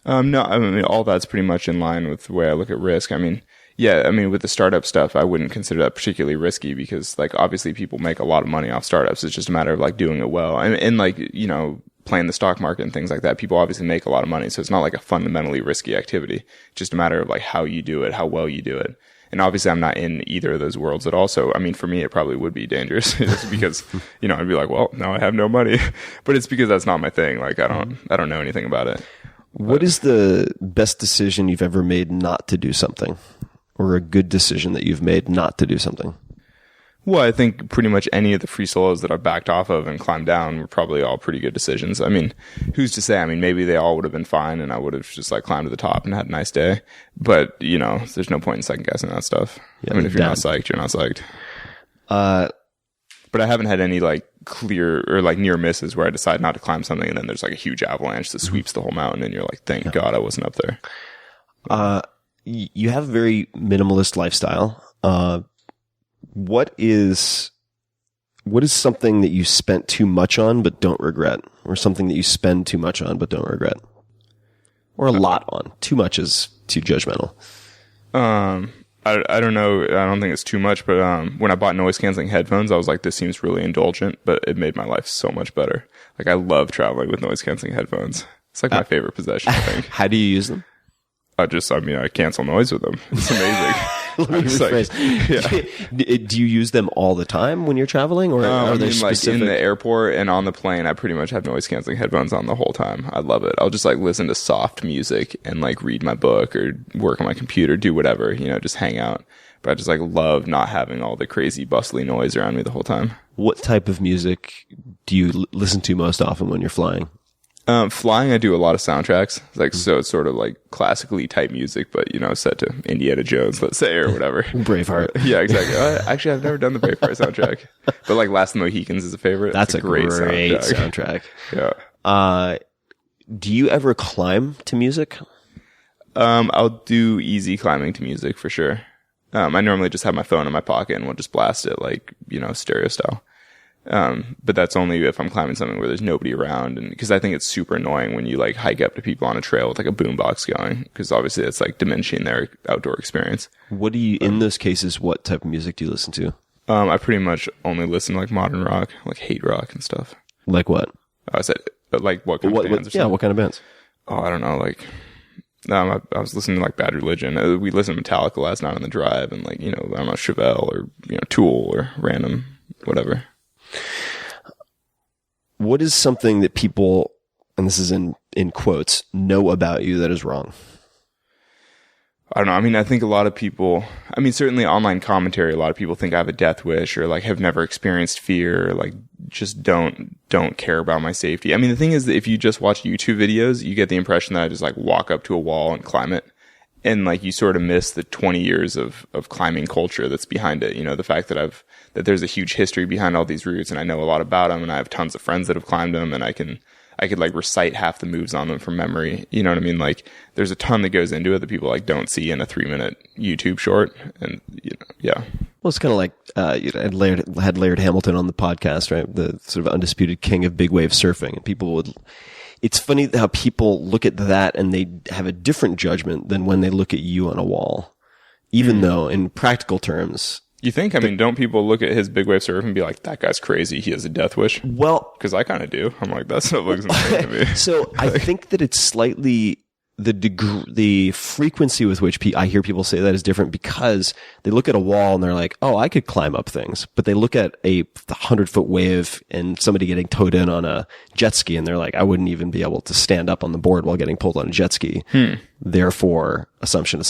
No, I mean, all that's pretty much in line with the way I look at risk. I mean, yeah, I mean, with the startup stuff, I wouldn't consider that particularly risky because, like, obviously people make a lot of money off startups. It's just a matter of, like, doing it well. And like, playing the stock market and things like that, people obviously make a lot of money. So it's not like a fundamentally risky activity. It's just a matter of, like, how you do it, how well you do it. And obviously I'm not in either of those worlds at all. So, I mean, for me, it probably would be dangerous just because, I'd be like, well, now I have no money. But it's because that's not my thing. Like, I don't know anything about it. What is the best decision you've ever made not to do something? Or a good decision that you've made not to do something? Well, I think pretty much any of the free solos that I've backed off of and climbed down were probably all pretty good decisions. I mean, who's to say? I mean, maybe they all would have been fine and I would have just like climbed to the top and had a nice day. But, there's no point in second guessing that stuff. Yeah, I mean, if you're not psyched, you're not psyched. But I haven't had any like clear or like near misses where I decide not to climb something and then there's like a huge avalanche that sweeps the whole mountain and you're like, thank God I wasn't up there. You have a very minimalist lifestyle. What is something that you spent too much on but don't regret, or something that you spend too much on but don't regret, or a lot on? Too much is too judgmental. I don't know. I don't think it's too much, but when I bought noise canceling headphones, I was like, this seems really indulgent, but it made my life so much better. Like, I love traveling with noise canceling headphones. It's like my favorite possession, I think. How do you use them? I cancel noise with them. It's amazing. Do you use them all the time when you're traveling, or are they specific? Like in the airport and on the plane, I pretty much have noise canceling headphones on the whole time. I love it. I'll just like listen to soft music and like read my book or work on my computer, do whatever, just hang out. But I just like love not having all the crazy bustly noise around me the whole time. What type of music do you listen to most often when you're flying? Flying, I do a lot of soundtracks. Like, so it's sort of like classically type music, but, you know, set to Indiana Jones, let's say, or whatever. Braveheart. Yeah, exactly. Actually, I've never done the Braveheart soundtrack, but like Last of the Mohicans is a favorite. That's It's a great soundtrack. Yeah. Do you ever climb to music? I'll do easy climbing to music for sure. I normally just have my phone in my pocket and we'll just blast it like, you know, stereo style. But that's only if I'm climbing something where there's nobody around. And because I think it's super annoying when you like hike up to people on a trail with like a boombox going, because obviously it's like diminishing their outdoor experience. What do you, in those cases, what type of music do you listen to? I pretty much only listen to like modern rock, like hate rock and stuff. Like what? I said, like what kind of bands or something? Yeah, what kind of bands? Oh, I don't know. Like, I was listening to like Bad Religion. We listened to Metallica last night on the drive and like, you know, I don't know, Chevelle or, you know, Tool or random, whatever. What is something that people, and this is in quotes, know about you that is wrong? I don't know. I mean, I think a lot of people, I mean, certainly online commentary, a lot of people think I have a death wish or like have never experienced fear or like just don't care about my safety. I mean, the thing is that if you just watch YouTube videos, you get the impression that I just like walk up to a wall and climb it. And like you sort of miss the 20 years of climbing culture that's behind it. You know, the fact that that there's a huge history behind all these routes and I know a lot about them and I have tons of friends that have climbed them and I could like recite half the moves on them from memory. You know what I mean? Like there's a ton that goes into it that people like don't see in a 3-minute YouTube short. And you know, yeah. Well, it's kind of like, you know, I had Laird Hamilton on the podcast, right? The sort of undisputed king of big wave surfing. And people would, it's funny how people look at that and they have a different judgment than when they look at you on a wall. Even though in practical terms, you think? I mean, don't people look at his big wave surf and be like, that guy's crazy. He has a death wish. Well, because I kind of do. I'm like, that stuff looks insane to me. So I think that it's slightly the frequency with which I hear people say that is different because they look at a wall and they're like, oh, I could climb up things. But they look at a 100-foot wave and somebody getting towed in on a jet ski and they're like, I wouldn't even be able to stand up on the board while getting pulled on a jet ski. Therefore, assumption.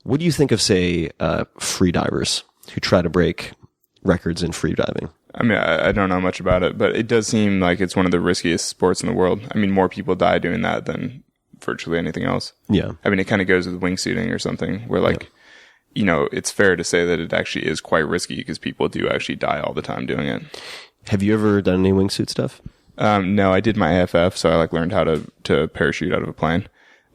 What do you think of, say, free divers who try to break records in free diving? I mean, I don't know much about it, but it does seem like it's one of the riskiest sports in the world. I mean, more people die doing that than virtually anything else. Yeah. I mean, it kind of goes with wingsuiting or something where like, you know, it's fair to say that it actually is quite risky because people do actually die all the time doing it. Have you ever done any wingsuit stuff? No, I did my AFF, so I like learned how to parachute out of a plane.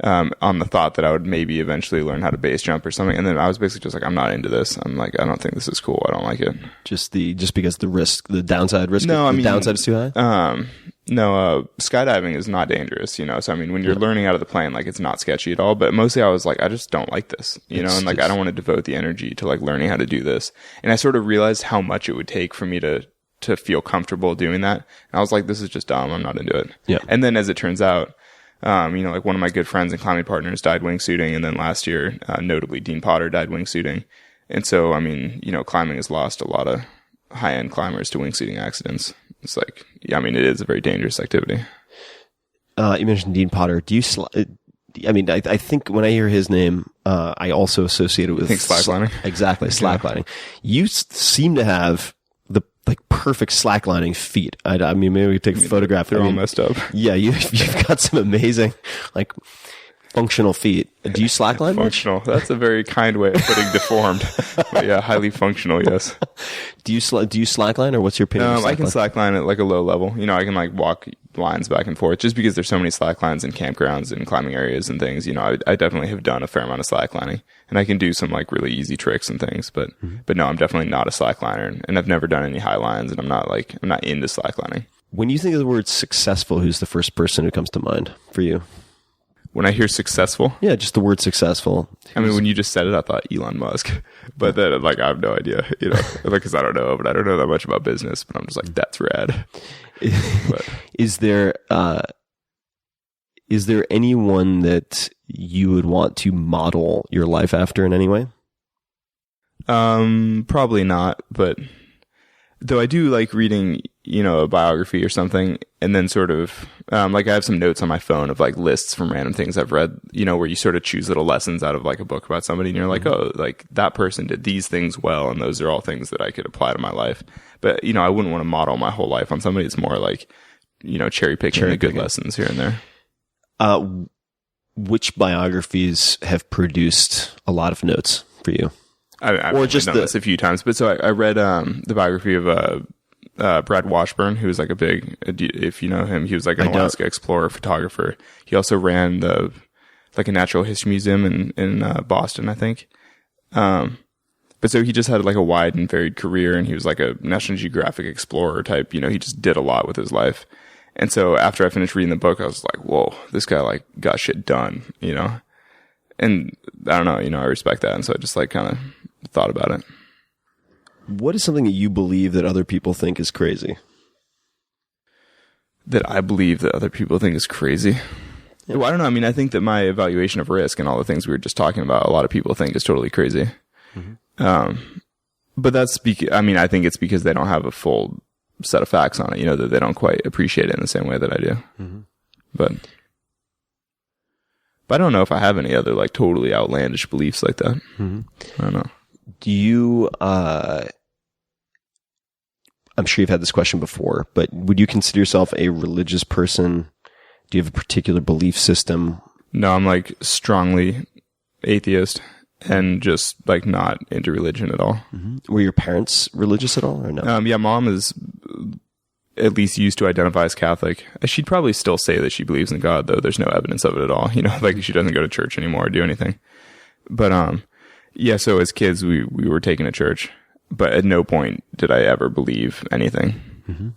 On the thought that I would maybe eventually learn how to base jump or something. And then I was basically just like, I'm not into this. I'm like, I don't think this is cool. I don't like it. Just because the downside risk, no, the downside is too high? No, skydiving is not dangerous, you know? So, I mean, when you're learning out of the plane, like, it's not sketchy at all. But mostly I was like, I just don't like this, you know? And like, I don't want to devote the energy to like learning how to do this. And I sort of realized how much it would take for me to feel comfortable doing that. And I was like, this is just dumb. I'm not into it. Yeah. And then as it turns out, you know, like one of my good friends and climbing partners died wingsuiting. And then last year, notably Dean Potter died wingsuiting. And so, I mean, you know, climbing has lost a lot of high-end climbers to wingsuiting accidents. It's like, yeah, I mean, it is a very dangerous activity. You mentioned Dean Potter. Do you, I think when I hear his name, I also associate it with slacklining. Exactly. Slacklining. You seem to have the perfect slacklining feet. I mean, maybe we take a photograph. They're all messed up. Yeah, you've got some amazing, like, functional feet. Do you slackline? Functional. That's a very kind way of putting deformed. But yeah, highly functional. Yes. Do you slackline, or what's your opinion? I can slackline at like a low level. You know, I can like walk lines back and forth just because there's so many slacklines in campgrounds and climbing areas and things. You know, I definitely have done a fair amount of slacklining, and I can do some like really easy tricks and things. But no, I'm definitely not a slackliner, and I've never done any high lines, and I'm not into slacklining. When you think of the word successful, who's the first person who comes to mind for you? When I hear successful? Yeah, just the word successful. I mean, when you just said it, I thought Elon Musk. But then, like, I have no idea, you know, because I don't know that much about business, but I'm just like, that's rad. But, Is there anyone that you would want to model your life after in any way? Probably not, but though I do like reading, you know, a biography or something, and then sort of, like I have some notes on my phone of like lists from random things I've read, you know, where you sort of choose little lessons out of like a book about somebody, and you're like, oh, like that person did these things well, and those are all things that I could apply to my life. But, you know, I wouldn't want to model my whole life on somebody. It's more like cherry picking the good lessons here and there. Which biographies have produced a lot of notes for you? I've or just done this a few times, but so I read the biography of Brad Washburn, who was like a big, if you know him, he was like an Alaska explorer, photographer. He also ran a natural history museum in Boston, I think. But so he just had like a wide and varied career, and he was like a National Geographic explorer type. He just did a lot with his life. And so after I finished reading the book, I was like, whoa, this guy like got shit done, And I don't know, I respect that. And so I just like kind of thought about it. What is something that you believe that other people think is crazy? That I believe that other people think is crazy? Yeah. Well, I don't know. I mean, I think that my evaluation of risk and all the things we were just talking about, a lot of people think is totally crazy. Mm-hmm. But that's I think it's because they don't have a full set of facts on it, that they don't quite appreciate it in the same way that I do. Mm-hmm. But I don't know if I have any other like totally outlandish beliefs like that. Mm-hmm. I don't know. Do you, I'm sure you've had this question before, but would you consider yourself a religious person? Do you have a particular belief system? No, I'm like strongly atheist and just like not into religion at all. Mm-hmm. Were your parents religious at all or no? Yeah, mom is at least used to identify as Catholic. She'd probably still say that she believes in God, though there's no evidence of it at all. Like she doesn't go to church anymore or do anything. But, yeah, so as kids, we were taken to church, but at no point did I ever believe anything. Mm-hmm.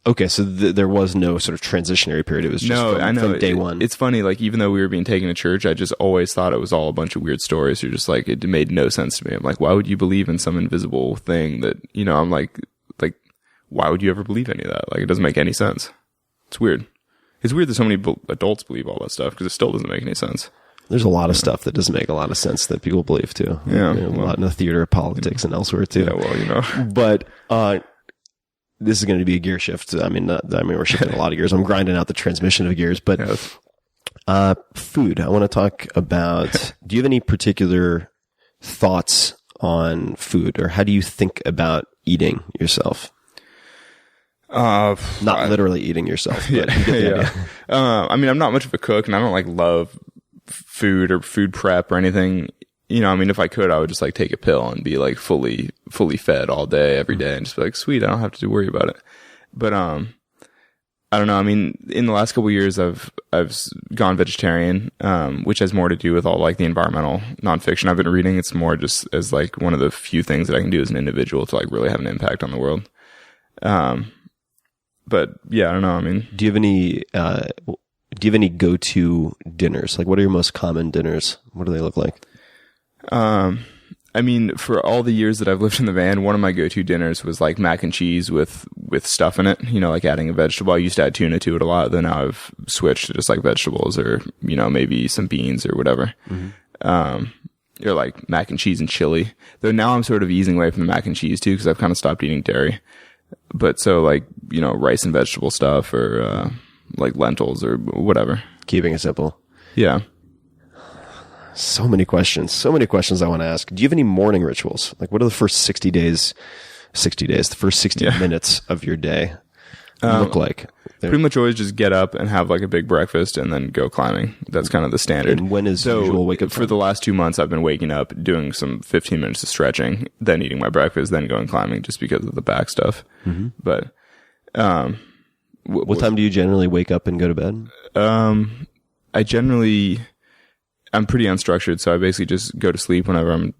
Okay, so there was no sort of transitionary period. It was just from day one. It's funny, like, even though we were being taken to church, I just always thought it was all a bunch of weird stories. You're just like, it made no sense to me. I'm like, why would you believe in some invisible thing that, I'm like, why would you ever believe any of that? Like, it doesn't make any sense. It's weird. It's weird that so many adults believe all that stuff because it still doesn't make any sense. There's a lot of stuff that doesn't make a lot of sense that people believe too. Yeah. A lot in the theater, politics, and elsewhere too. Yeah, well, But, this is going to be a gear shift. I mean, we're shifting a lot of gears. I'm grinding out the transmission of gears, but, food. I want to talk about, do you have any particular thoughts on food, or how do you think about eating yourself? Not literally eating yourself, but yeah. I mean, I'm not much of a cook, and I don't like love food or food prep or anything. If I could, I would just like take a pill and be like fully fed all day, every day, and just be like, sweet, I don't have to worry about it. But, I don't know. I mean, in the last couple of years, I've gone vegetarian, which has more to do with all like the environmental nonfiction I've been reading. It's more just as like one of the few things that I can do as an individual to like really have an impact on the world. But yeah, I don't know. I mean, do you have any go-to dinners? Like, what are your most common dinners? What do they look like? I mean, for all the years that I've lived in the van, one of my go-to dinners was like mac and cheese with stuff in it, like adding a vegetable. I used to add tuna to it a lot, though now I've switched to just like vegetables or, maybe some beans or whatever. Mm-hmm. Or like mac and cheese and chili. Though now I'm sort of easing away from the mac and cheese too, because I've kind of stopped eating dairy. But so like, rice and vegetable stuff or, like lentils or whatever. Keeping it simple. Yeah. So many questions I want to ask. Do you have any morning rituals? Like, what are the first 60 days, the first 60 minutes of your day look like? Pretty much always just get up and have like a big breakfast and then go climbing. That's kind of the standard. And when is usual wake up time? For the last 2 months, I've been waking up, doing some 15 minutes of stretching, then eating my breakfast, then going climbing just because of the back stuff. Mm-hmm. But, what time do you generally wake up and go to bed? I'm pretty unstructured, so I basically just go to sleep whenever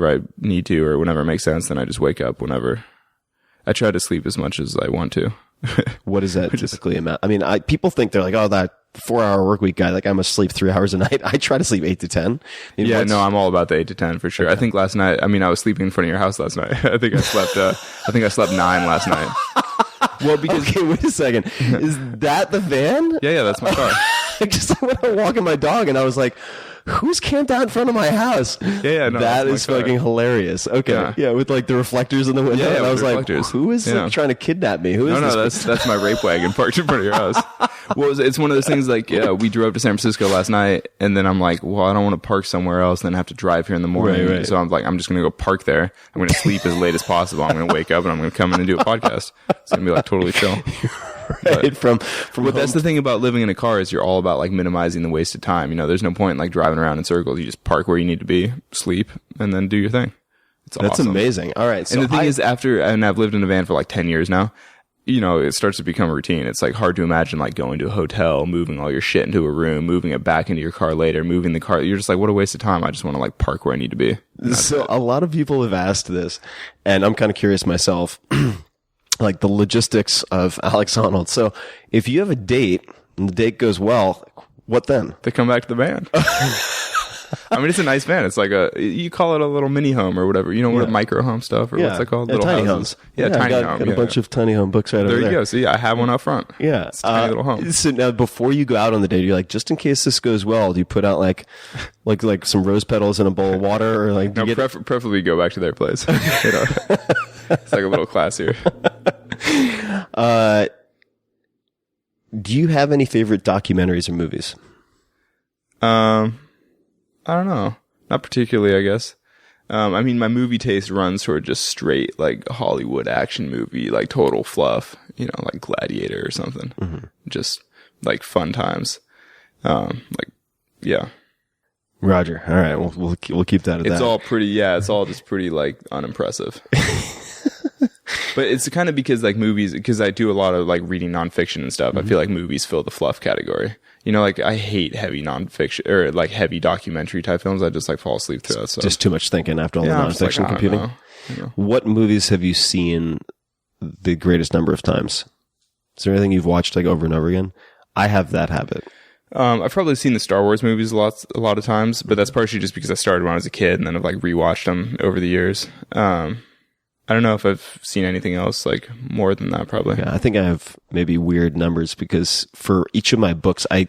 I need to, or whenever it makes sense. Then I just wake up whenever. I try to sleep as much as I want to. What is that typically amount? I mean, people think they're like, oh, that 4-hour work week guy, like I must sleep 3 hours a night. I try to sleep 8 to 10. Yeah, no, I'm all about the 8 to 10 for sure. Okay. I think last night, I was sleeping in front of your house last night. I think I slept 9 last night. Well, because okay, wait a second. Is that the van? Yeah, that's my car. I went out walking my dog and I was like, who's camped out in front of my house? Yeah, no, that is fucking hilarious. Okay. Yeah, with like the reflectors in the window. Yeah, and I was like, who is trying to kidnap me? Who is this? That's my rape wagon parked in front of your house. Well, it's one of those things like, we drove to San Francisco last night and then I'm like, well, I don't want to park somewhere else and then have to drive here in the morning. Right. So I'm like, I'm just going to go park there. I'm going to sleep as late as possible. I'm going to wake up and I'm going to come in and do a podcast. It's going to be like totally chill. right? From But that's the thing about living in a car is you're all about like minimizing the wasted time. There's no point in like driving around in circles. You just park where you need to be, sleep, and then do your thing. That's awesome. amazing. All right. So and the thing is, and I've lived in a van for like 10 years now, it starts to become routine. It's like hard to imagine like going to a hotel, moving all your shit into a room, moving it back into your car later, moving the car. You're just like, what a waste of time. I just want to like park where I need to be. So a lot of people have asked this, and I'm kind of curious myself, like the logistics of Alex Honnold. So if you have a date and the date goes well, what then? They come back to the van. I mean, it's a nice van. It's like you call it a little mini home or whatever. What micro home stuff or what's it called? Little tiny houses. homes. Yeah, tiny home. Got a bunch of tiny home books right over there. There you go. See, I have one out front. Yeah. It's a tiny little home. So now before you go out on the date, you're like, just in case this goes well, do you put out like some rose petals in a bowl of water, or like? No, preferably go back to their place. It's like a little classier. Do you have any favorite documentaries or movies? I don't know. Not particularly, I guess. I mean, my movie taste runs toward just straight, like, Hollywood action movie, like, total fluff, like Gladiator or something. Mm-hmm. Just, like, fun times. Yeah. Roger. All right. We'll keep that at that. It's all pretty, it's all just pretty, like, unimpressive. But it's kind of because, like, movies, because I do a lot of, like, reading nonfiction and stuff. Mm-hmm. I feel like movies fill the fluff category. Like, I hate heavy nonfiction, or, like, heavy documentary type films. I just, like, fall asleep to that stuff. Just too much thinking after all the nonfiction like, computing. What movies have you seen the greatest number of times? Is there anything you've watched, like, over and over again? I have that habit. I've probably seen the Star Wars movies a lot of times, but that's partially just because I started when I was a kid and then I've, like, rewatched them over the years. I don't know if I've seen anything else like more than that, probably. Yeah, I think I have maybe weird numbers because for each of my books, I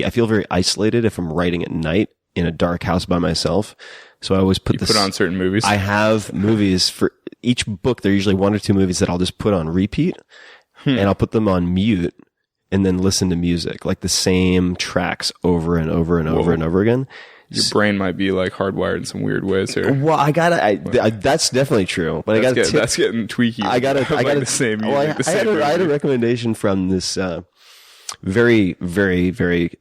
feel very isolated if I'm writing at night in a dark house by myself. So I always put on certain movies. I have movies for each book. There are usually one or two movies that I'll just put on repeat and I'll put them on mute and then listen to music, like the same tracks over and over and over and over again. Your brain might be like hardwired in some weird ways here. Well, that's definitely true. But that's getting tweaky. I got the same music. I had a recommendation from this, very, very, very,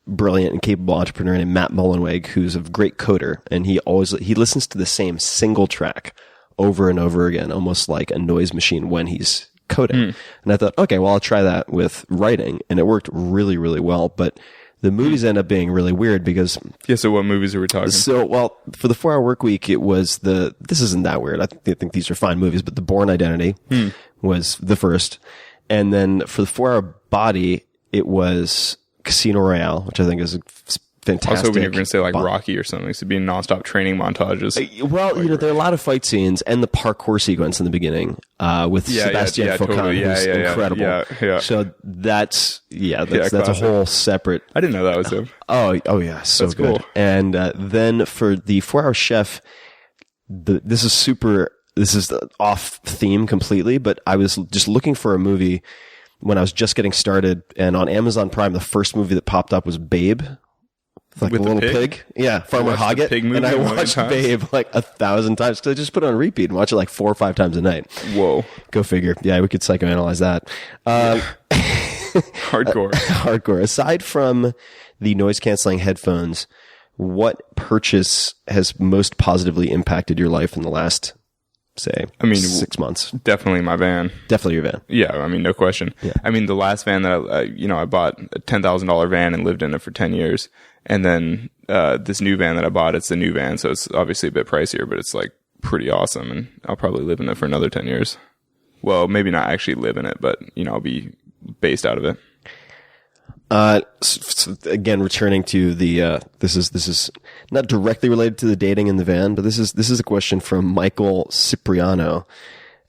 brilliant and capable entrepreneur named Matt Mullenweg, who's a great coder. And he listens to the same single track over and over again, almost like a noise machine when he's coding. And I thought, okay, well, I'll try that with writing. And it worked really, really well. But the movies end up being really weird because... Yeah, so what movies are we talking? So, well, for the 4 Hour Work Week, it was this isn't that weird. I think these are fine movies, but The Bourne Identity was the first. And then for the 4 Hour Body, it was Casino Royale, which I think is a fantastic... I was hoping you were going to say like Rocky or something. So being nonstop training montages. Well, there are a lot of fight scenes and the parkour sequence in the beginning with Sebastian Foucan, totally. who's incredible. Yeah. So that's a whole separate... I didn't know that was him. Oh yeah, so that's good. Cool. And then for the 4 Hour Chef, this is off theme completely, but I was just looking for a movie when I was just getting started, and on Amazon Prime, the first movie that popped up was Babe. Like with a little pig? Yeah, Farmer Hoggett. And I watched Babe like 1,000 times because I just put it on repeat and watch it like 4 or 5 times a night. Whoa. Go figure. Yeah, we could psychoanalyze that. Hardcore. Aside from the noise canceling headphones, what purchase has most positively impacted your life in the last, say, 6 months? Definitely my van. Definitely your van. Yeah, I mean, no question. Yeah. I mean, the last van that I bought a $10,000 van and lived in it for 10 years. And then this new van that I bought, it's a new van, so it's obviously a bit pricier, but it's like pretty awesome, and I'll probably live in it for another 10 years. Well, maybe not actually live in it, but I'll be based out of it. So again, returning to the this is not directly related to the dating in the van, but this is a question from Michael Cipriano.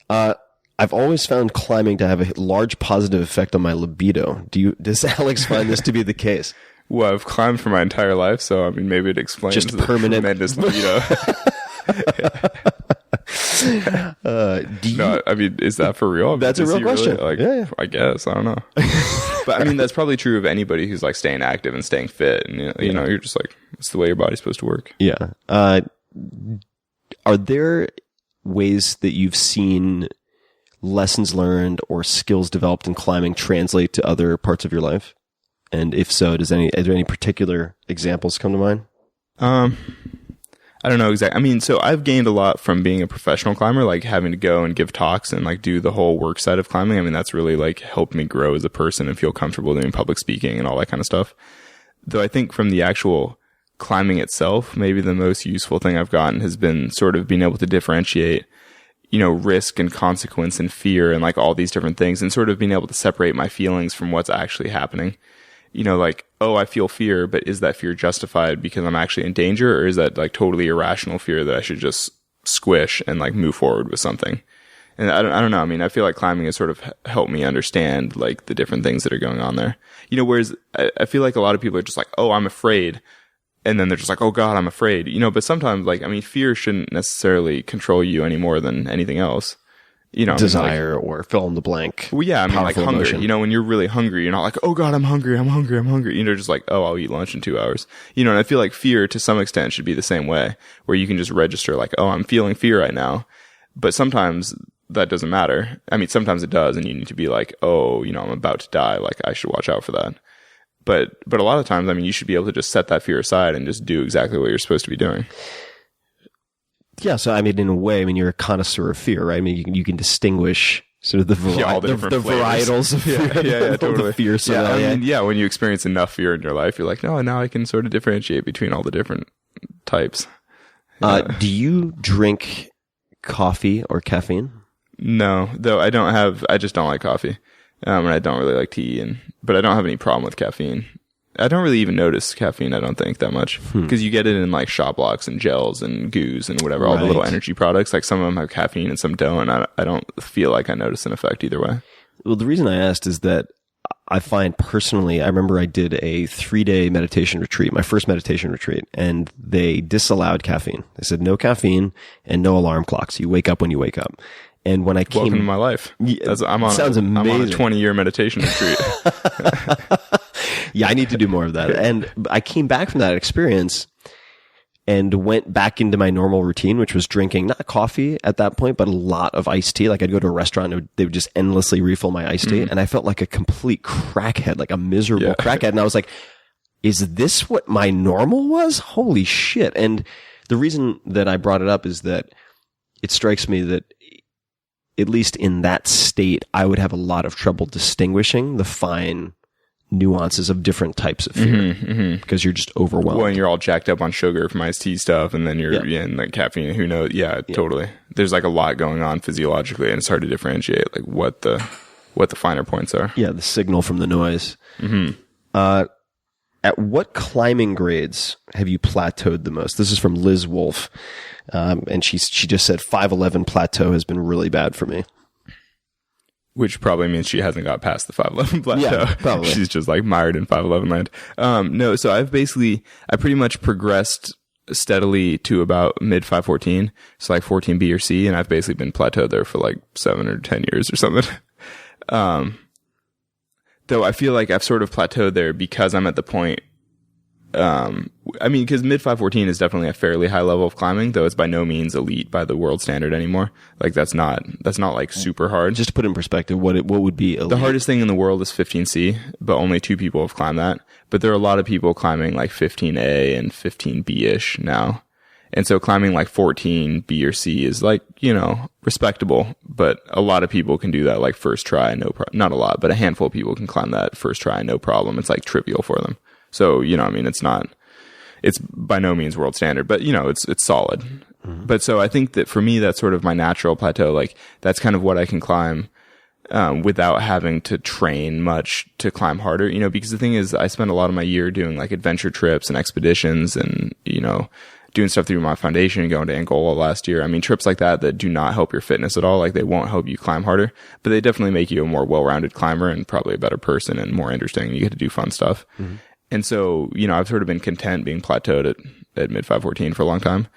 I've always found climbing to have a large positive effect on my libido. Does Alex find this to be the case? Well, I've climbed for my entire life, so I mean, maybe it explains just the permanent tremendous libido. No, I mean, is that for real? That's a real question. Really, yeah. I guess. I don't know. But I mean, that's probably true of anybody who's like staying active and staying fit. And, you're just like, it's the way your body's supposed to work. Yeah. Are there ways that you've seen lessons learned or skills developed in climbing translate to other parts of your life? And if so, are there any particular examples come to mind? I don't know exactly. I mean, so I've gained a lot from being a professional climber, like having to go and give talks and like do the whole work side of climbing. I mean, that's really like helped me grow as a person and feel comfortable doing public speaking and all that kind of stuff. Though I think from the actual climbing itself, maybe the most useful thing I've gotten has been sort of being able to differentiate, you know, risk and consequence and fear and like all these different things, and sort of being able to separate my feelings from what's actually happening. You know, like, oh, I feel fear, but is that fear justified because I'm actually in danger, or is that like totally irrational fear that I should just squish and like move forward with something? And I don't know. I mean, I feel like climbing has sort of helped me understand like the different things that are going on there. You know, whereas I feel like a lot of people are just like, oh, I'm afraid. And then they're just like, oh God, I'm afraid. You know, but sometimes like, I mean, fear shouldn't necessarily control you any more than anything else. You know, Desire, I mean, like, or fill in the blank. Well, yeah, I mean, like hunger. Emotion. You know, when you're really hungry, you're not like, oh God, I'm hungry. You know, just like, oh, I'll eat lunch in 2 hours. You know, and I feel like fear to some extent should be the same way, where you can just register like, oh, I'm feeling fear right now. But sometimes that doesn't matter. I mean, sometimes it does, and you need to be like, oh, you know, I'm about to die. Like, I should watch out for that. But a lot of times, I mean, you should be able to just set that fear aside and just do exactly what you're supposed to be doing. Yeah, so I mean, in a way, I mean, you're a connoisseur of fear, right? I mean, you can distinguish sort of the all the different varietals of fear, totally. the fear. Yeah, I mean, when you experience enough fear in your life, you're like, no, now I can sort of differentiate between all the different types. Do you drink coffee or caffeine? No, though I just don't like coffee, and I don't really like tea, but I don't have any problem with caffeine. I don't really even notice caffeine, I don't think, that much. Because you get it in like shot blocks and gels and goos and whatever, all the little energy products. Like some of them have caffeine and some don't. And I don't feel like I notice an effect either way. Well, the reason I asked is that I find personally, I remember I did a 3-day meditation retreat, my first meditation retreat, and they disallowed caffeine. They said no caffeine and no alarm clocks. You wake up when you wake up. And when I came... Welcome to my life. I'm on a 20-year meditation retreat. Yeah, I need to do more of that. And I came back from that experience and went back into my normal routine, which was drinking, not coffee at that point, but a lot of iced tea. Like I'd go to a restaurant and they would just endlessly refill my iced tea. And I felt like a complete crackhead, like a miserable crackhead. And I was like, is this what my normal was? Holy shit. And the reason that I brought it up is that it strikes me that at least in that state, I would have a lot of trouble distinguishing the fine nuances of different types of fear because you're just overwhelmed. Well, and you're all jacked up on sugar from iced tea stuff, and then you're in like caffeine. Who knows? Yeah, totally. There's like a lot going on physiologically, and it's hard to differentiate like what the finer points are. Yeah, the signal from the noise. At what climbing grades have you plateaued the most? This is from Liz Wolf, and she just said 5'11" plateau has been really bad for me. Which probably means she hasn't got past the 5'11" plateau. Yeah, probably. She's just like mired in 5'11" land. No, so I pretty much progressed steadily to about mid 514. So like 14B or C, and I've basically been plateaued there for like 7 or 10 years or something. Though I feel like I've sort of plateaued there because I'm at the point, I mean, because mid 514 is definitely a fairly high level of climbing, though it's by no means elite by the world standard anymore. Like that's not like super hard. Just to put it in perspective, what would be elite? The hardest thing in the world is 15C, but only 2 people have climbed that. But there are a lot of people climbing like 15A and 15B-ish now. And so climbing like 14B or C is like, you know, respectable, but a lot of people can do that like first try, not a lot, but a handful of people can climb that first try, no problem. It's like trivial for them. So, you know, I mean, it's by no means world standard, but you know, it's solid. Mm-hmm. But so I think that for me, that's sort of my natural plateau. Like that's kind of what I can climb, without having to train much to climb harder, you know, because the thing is I spend a lot of my year doing like adventure trips and expeditions and, you know, doing stuff through my foundation and going to Angola last year. I mean, trips like that do not help your fitness at all. Like they won't help you climb harder, but they definitely make you a more well-rounded climber and probably a better person and more interesting. You get to do fun stuff. Mm-hmm. And so, you know, I've sort of been content being plateaued at mid 514 for a long time.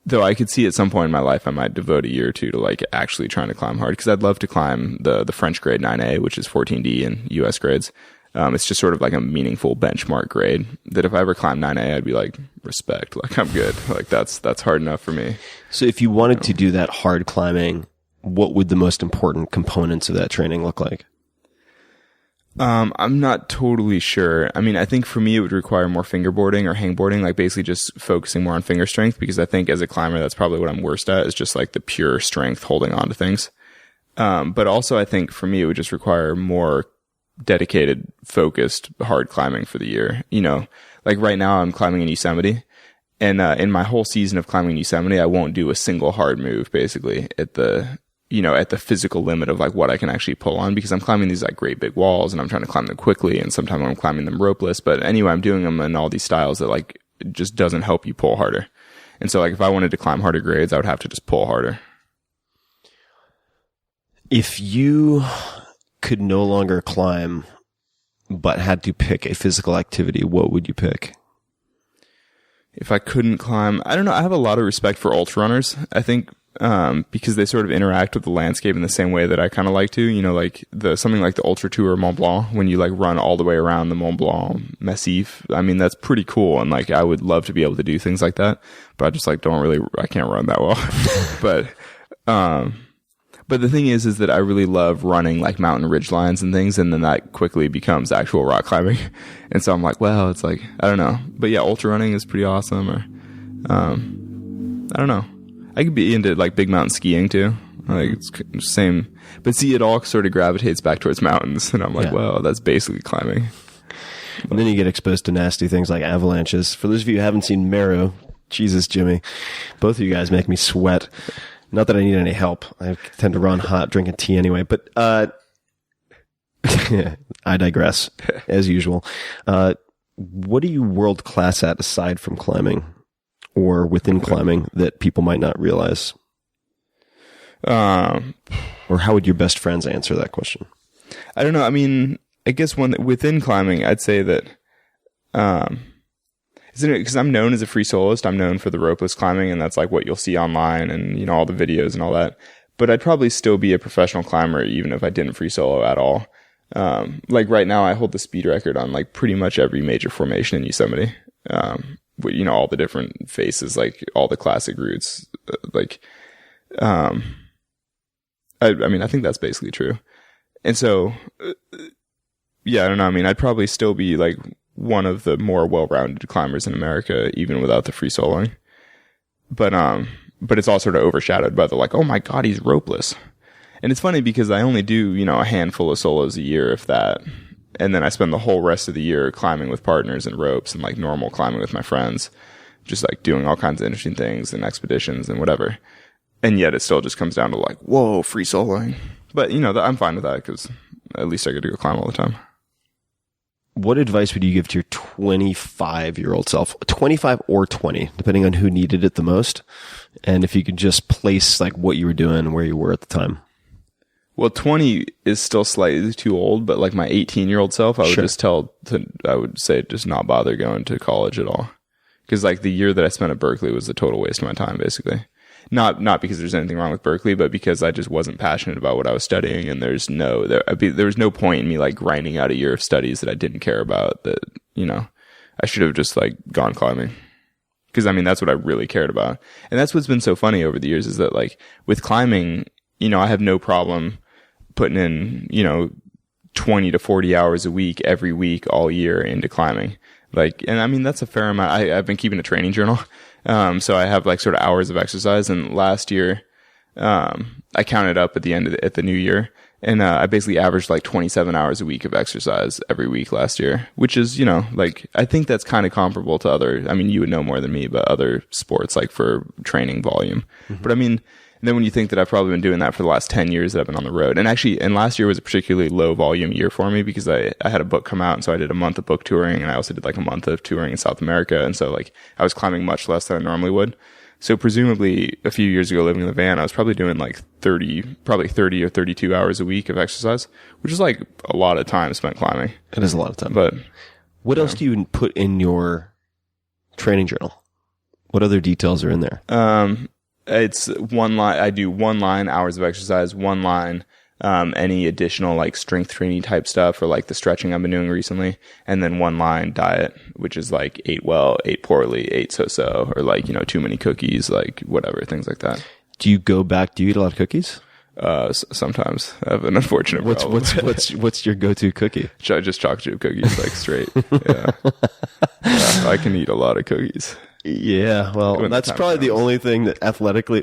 Though I could see at some point in my life I might devote a year or two to like actually trying to climb hard, because I'd love to climb the French grade 9A, which is 14D in US grades. It's just sort of like a meaningful benchmark grade that if I ever climbed 9A, I'd be like, respect, like I'm good. Like that's hard enough for me. So if you wanted to do that hard climbing, what would the most important components of that training look like? I'm not totally sure. I mean, I think for me, it would require more fingerboarding or hangboarding, like basically just focusing more on finger strength, because I think as a climber, that's probably what I'm worst at, is just like the pure strength holding on to things. But also I think for me, it would just require more dedicated, focused, hard climbing for the year. You know, like right now I'm climbing in Yosemite, and in my whole season of climbing Yosemite, I won't do a single hard move basically at the physical limit of like what I can actually pull on, because I'm climbing these like great big walls and I'm trying to climb them quickly, and sometimes I'm climbing them ropeless. But anyway, I'm doing them in all these styles that like it just doesn't help you pull harder. And so like if I wanted to climb harder grades, I would have to just pull harder. If you could no longer climb but had to pick a physical activity, what would you pick? If I couldn't climb, I don't know. I have a lot of respect for ultra runners. I think because they sort of interact with the landscape in the same way that I kind of like to. You know, like something like the Ultra Tour Mont Blanc, when you like run all the way around the Mont Blanc Massif. I mean, that's pretty cool, and like I would love to be able to do things like that. But I just like I can't run that well. But the thing is that I really love running like mountain ridge lines and things, and then that quickly becomes actual rock climbing. And so I'm like, well, it's like, I don't know. But yeah, ultra running is pretty awesome. Or, I don't know. I could be into like big mountain skiing too. Like it's the same, but see, it all sort of gravitates back towards mountains. And I'm like, well, that's basically climbing. And then you get exposed to nasty things like avalanches. For those of you who haven't seen Meru, Jesus, Jimmy, both of you guys make me sweat. Not that I need any help. I tend to run hot drinking tea anyway, but, I digress as usual. What are you world class at aside from climbing or within climbing that people might not realize? Or how would your best friends answer that question? I don't know. I mean, I guess within climbing, I'd say that, because I'm known as a free soloist, I'm known for the ropeless climbing, and that's like what you'll see online and, you know, all the videos and all that. But I'd probably still be a professional climber even if I didn't free solo at all. Like right now, I hold the speed record on like pretty much every major formation in Yosemite. You know, all the different faces, like all the classic routes. I mean, I think that's basically true. And so, yeah, I don't know. I mean, I'd probably still be like one of the more well-rounded climbers in America, even without the free soloing. But it's all sort of overshadowed by the like, oh my God, he's ropeless. And it's funny because I only do, you know, a handful of solos a year, if that. And then I spend the whole rest of the year climbing with partners and ropes and like normal climbing with my friends, just like doing all kinds of interesting things and expeditions and whatever. And yet it still just comes down to like, whoa, free soloing. But, you know, I'm fine with that because at least I get to go climb all the time. What advice would you give to your 25-year-old self? 25 or 20, depending on who needed it the most. And if you could just place like what you were doing and where you were at the time. Well, 20 is still slightly too old, but like my 18-year-old self, I would say just not bother going to college at all. Because like the year that I spent at Berkeley was a total waste of my time, basically. Not because there's anything wrong with Berkeley, but because I just wasn't passionate about what I was studying, and there was no point in me like grinding out a year of studies that I didn't care about. That, you know, I should have just like gone climbing, because I mean that's what I really cared about, and that's what's been so funny over the years is that like with climbing, you know, I have no problem putting in, you know, 20 to 40 hours a week every week all year into climbing. Like, and I mean that's a fair amount. I've been keeping a training journal. So I have like sort of hours of exercise, and last year, I counted up at the new year, and, I basically averaged like 27 hours a week of exercise every week last year, which is, you know, like, I think that's kind of comparable to I mean, you would know more than me, but other sports like for training volume. Mm-hmm. But I mean, then when you think that I've probably been doing that for the last 10 years that I've been on the road, and last year was a particularly low volume year for me because I had a book come out, and so I did a month of book touring, and I also did like a month of touring in South America, and so like I was climbing much less than I normally would. So presumably a few years ago living in the van, I was probably doing like 30 or 32 hours a week of exercise, which is like a lot of time spent climbing. It is a lot of time. But what else do you put in your training journal? What other details are in there? It's one line. I do one line, hours of exercise, one line, any additional like strength training type stuff or like the stretching I've been doing recently. And then one line diet, which is like ate well, ate poorly, ate so-so, or like, you know, too many cookies, like whatever, things like that. Do you go back? Do you eat a lot of cookies? Sometimes I have an unfortunate problem. What's your go-to cookie? Just chocolate chip cookies, like straight. Yeah. Yeah, I can eat a lot of cookies. Yeah, well, When the that's time probably the comes. only thing that not athletically,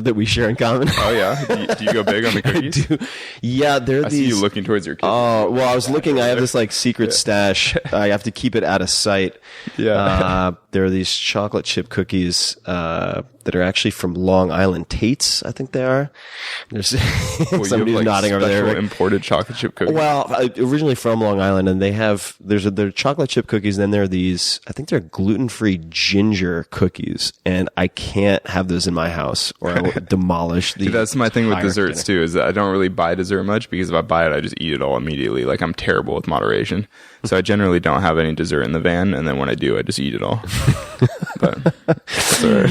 that we share in common. Oh yeah, do you go big on the I cookies? do. Yeah, there are I see these. you looking towards your kitchen. Oh, well, I was looking. I have this like secret stash. I have to keep it out of sight. Yeah. There are these chocolate chip cookies that are actually from Long Island Tate's. I think they are. There's Well, somebody's you have, like, nodding over there. special imported chocolate chip cookies. Well, originally from Long Island, and they're chocolate chip cookies. And then there are these. I think they're gluten-free ginger cookies, and I can't have those in my house, or I will demolish the. That's my thing with entire desserts dinner. too, is that I don't really buy dessert much, because if I buy it, I just eat it all immediately. Like, I'm terrible with moderation. So I generally don't have any dessert in the van, and then when I do, I just eat it all. But that's all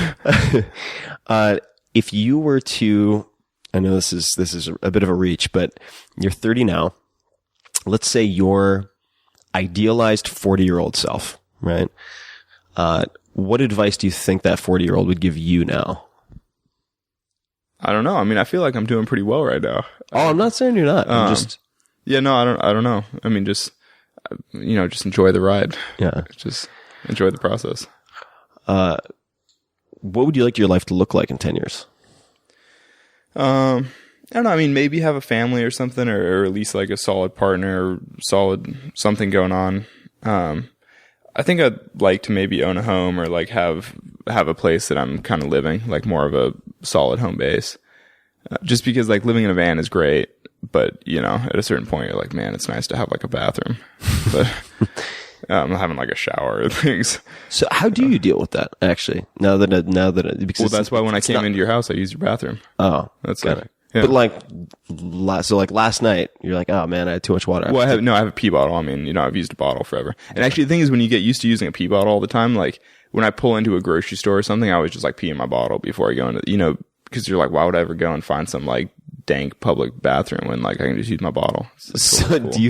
right. If you were to, I know this is a bit of a reach, but you're 30 now. Let's say your idealized 40-year-old self, right? What advice do you think that 40-year-old would give you now? I don't know. I mean, I feel like I'm doing pretty well right now. Oh, I'm not saying you're not. I'm just, Yeah, no, I don't know. I mean, just enjoy the ride. yeah. Just enjoy the process. What would you like your life to look like in 10 years? I don't know. I mean, maybe have a family or something, or at least like a solid partner, or solid something going on. I think I'd like to maybe own a home, or like have a place that I'm kind of living, like more of a solid home base. Just because like living in a van is great, but at a certain point you're like, man, it's nice to have like a bathroom, but having like a shower and things. So how do you deal with that, actually? Now that because Well, it's- that's why when I it's came not- into your house, I used your bathroom. Oh, That's got it. it. Yeah. But like last night, you're like, oh man, I had too much water. Well, I have a pee bottle. I mean, I've used a bottle forever. And actually, the thing is, when you get used to using a pee bottle all the time, like when I pull into a grocery store or something, I always just like pee in my bottle before I go into, because you're like, why would I ever go and find some like dank public bathroom when like I can just use my bottle? So totally cool. do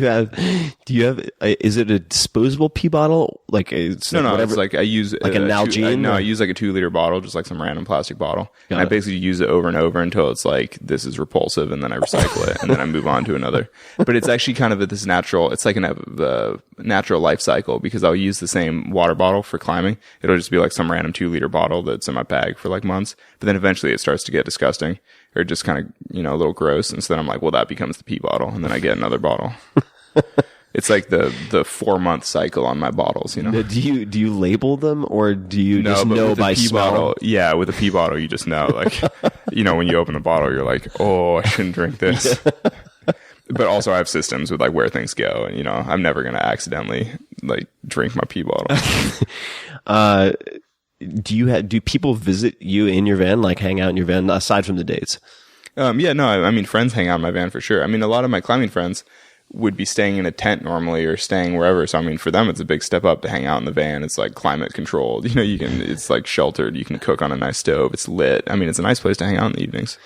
you have is it a disposable pee bottle? Like it's No, whatever. it's like I use Like a Nalgene? I use like a 2-liter bottle, just like some random plastic bottle. Got And I it. basically use it over and over until it's like, this is repulsive, and then I recycle it, and then I move on to another. But it's actually kind of this natural, it's like a natural life cycle, because I'll use the same water bottle for climbing. It'll just be like some random 2-liter bottle that's in my bag for like months. But then eventually it starts to get disgusting, or just kind of, a little gross. And so then I'm like, well, that becomes the pee bottle. And then I get another bottle. It's like the 4-month cycle on my bottles, Do you label them, or do you just but know with a by pee smell? bottle, yeah, with a pee bottle, you just know, like, when you open the bottle, you're like, oh, I shouldn't drink this. But also I have systems with like where things go, and I'm never going to accidentally like drink my pee bottle. Do people visit you in your van, like hang out in your van, aside from the dates? Yeah, no, I mean, friends hang out in my van for sure. I mean, a lot of my climbing friends would be staying in a tent normally, or staying wherever. So, I mean, for them, it's a big step up to hang out in the van. It's like climate controlled. It's like sheltered. You can cook on a nice stove. It's lit. I mean, it's a nice place to hang out in the evenings.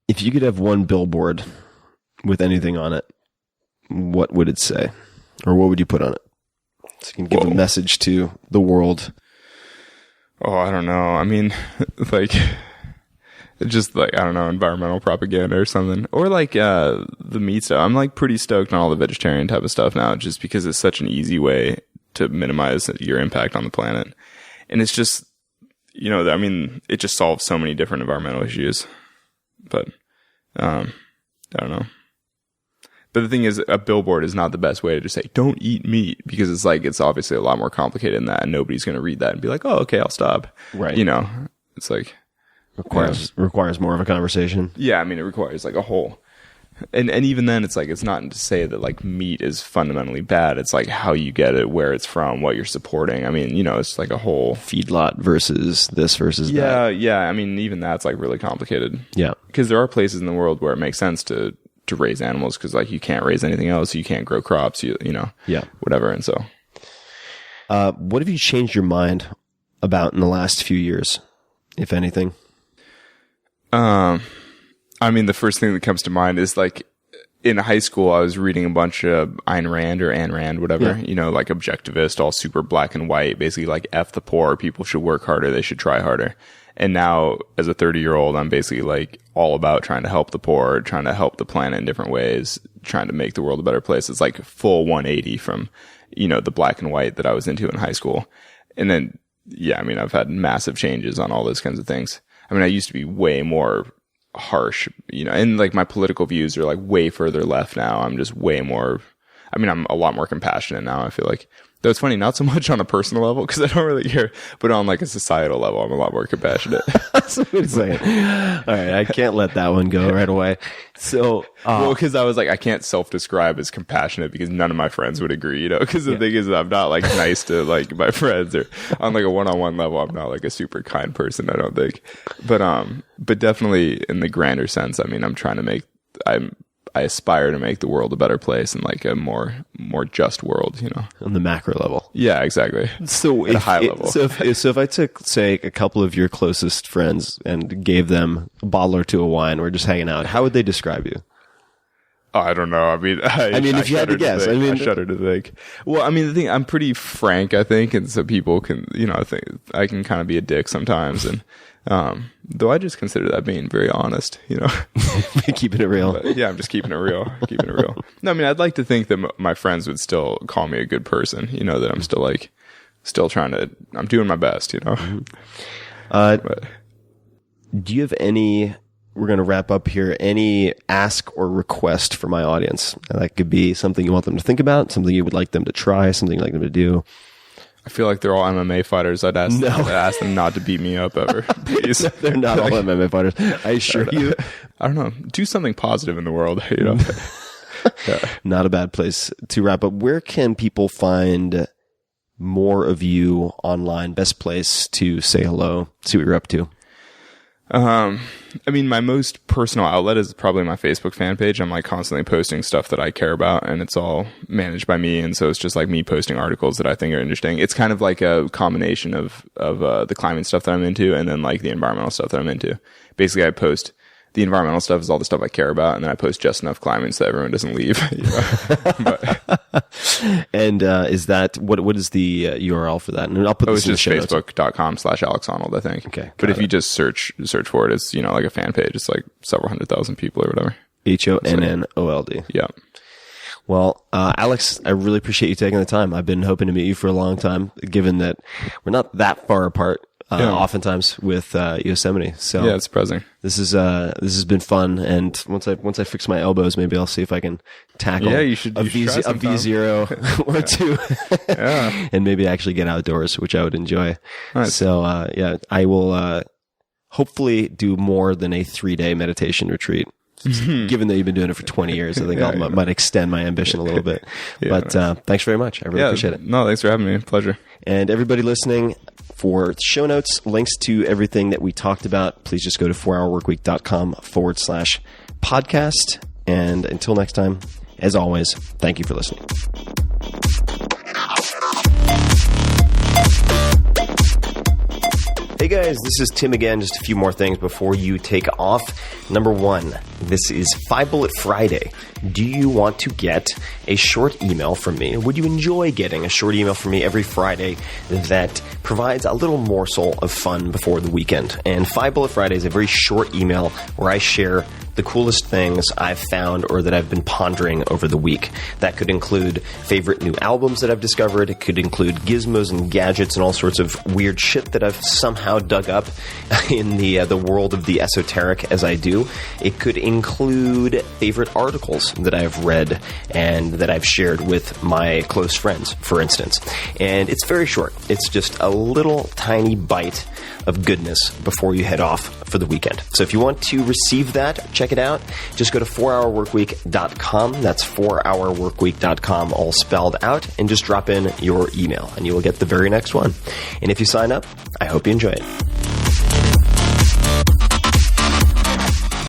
If you could have one billboard with anything on it, what would it say? Or what would you put on it? So you can give a message to the world. Oh, I don't know. I mean, like, just like, I don't know, environmental propaganda or something. Or like, the meat stuff. I'm like pretty stoked on all the vegetarian type of stuff now, just because it's such an easy way to minimize your impact on the planet. And it's just, I mean, it just solves so many different environmental issues. But, I don't know. But the thing is, a billboard is not the best way to just say, don't eat meat, because it's like, it's obviously a lot more complicated than that, and nobody's going to read that and be like, oh, okay, I'll stop. Right. It's like, Requires more of a conversation. yeah, I mean, it requires like a whole, and even then it's like, it's not to say that like meat is fundamentally bad. It's like how you get it, where it's from, what you're supporting. I mean, it's like a whole Feedlot versus this versus that. Yeah. I mean, even that's like really complicated. Yeah. Because there are places in the world where it makes sense to raise animals, because like you can't raise anything else, you can't grow crops, Yeah. whatever. And so, What have you changed your mind about in the last few years, if anything? I mean, the first thing that comes to mind is like, in high school, I was reading a bunch of Ayn Rand, whatever, like objectivist, all super black and white, basically like F the poor, people should work harder, they should try harder. And now as a 30-year-old, I'm basically like all about trying to help the poor, trying to help the planet in different ways, trying to make the world a better place. It's like full 180 from, the black and white that I was into in high school. And then, yeah, I mean, I've had massive changes on all those kinds of things. I mean, I used to be way more harsh, and like my political views are like way further left now. I'm just way more, I'm a lot more compassionate now, I feel like. Though it's funny, not so much on a personal level, because I don't really care, but on like a societal level, I'm a lot more compassionate. That's what I'm saying. All right, I can't let that one go right away. So, well, because I was like, I can't self-describe as compassionate because none of my friends would agree, because the thing is, I'm not like nice to like my friends, or on like a one-on-one level, I'm not like a super kind person, I don't think. But definitely in the grander sense, I'm trying to I aspire to make the world a better place and like a more just world, on the macro level. Yeah, exactly. So at a high level. So if I took, say, a couple of your closest friends and gave them a bottle or two of wine, we're just hanging out, how would they describe you? Oh, I don't know. If you had to guess, I shudder to think. Well, the thing, I'm pretty frank, I think, and so people can, I think I can kind of be a dick sometimes, and though I just consider that being very honest, keeping it real. But, yeah, I'm just keeping it real. No, I'd like to think that my friends would still call me a good person. That I'm still trying to. I'm doing my best. But, do you have any? We're going to wrap up here. Any ask or request for my audience? And that could be something you want them to think about, something you would like them to try, something you'd like them to do. I feel like they're all MMA fighters. I'd ask them not to beat me up ever, please. They're not all MMA fighters. I assure you. I don't know. Do something positive in the world. Yeah. Not a bad place to wrap up. Where can people find more of you online? Best place to say hello, see what you're up to. My most personal outlet is probably my Facebook fan page. I'm like constantly posting stuff that I care about, and it's all managed by me. And so it's just like me posting articles that I think are interesting. It's kind of like a combination of the climbing stuff that I'm into and then like the environmental stuff that I'm into. Basically, I post the environmental stuff is all the stuff I care about, and then I post just enough climbing so that everyone doesn't leave. And is that what is the URL for that? And I'll put this in the show notes. It's just facebook.com/Alex Honnold, I think. Okay, but if you just search for it, it's like a fan page. It's like several 100,000 people or whatever. HONNOLD. Yeah. Well, Alex, I really appreciate you taking the time. I've been hoping to meet you for a long time, given that we're not that far apart. Oftentimes with Yosemite. So yeah, it's surprising. This has been fun, and once I fix my elbows, maybe I'll see if I can tackle a V0 or two, and maybe actually get outdoors, which I would enjoy. Nice. So I will hopefully do more than a 3-day meditation retreat. Given that you've been doing it for 20 years, I think I might extend my ambition a little bit. Thanks very much. I really appreciate it. No, thanks for having me. Pleasure. And everybody listening, for show notes, links to everything that we talked about, please just go to 4hourworkweek.com/podcast. And until next time, as always, thank you for listening. Hey guys, this is Tim again. Just a few more things before you take off. Number one, this is 5 Bullet Friday. Do you want to get a short email from me? Would you enjoy getting a short email from me every Friday that provides a little morsel of fun before the weekend? And 5 Bullet Friday is a very short email where I share the coolest things I've found or that I've been pondering over the week. That could include favorite new albums that I've discovered. It could include gizmos and gadgets and all sorts of weird shit that I've somehow dug up in the world of the esoteric as I do. It could include favorite articles that I've read and that I've shared with my close friends, for instance. And it's very short. It's just a little tiny bite of goodness before you head off for the weekend. So if you want to receive that, check it out. Just go to 4hourworkweek.com. That's 4hourworkweek.com, all spelled out, and just drop in your email, and you will get the very next one. And if you sign up, I hope you enjoy it.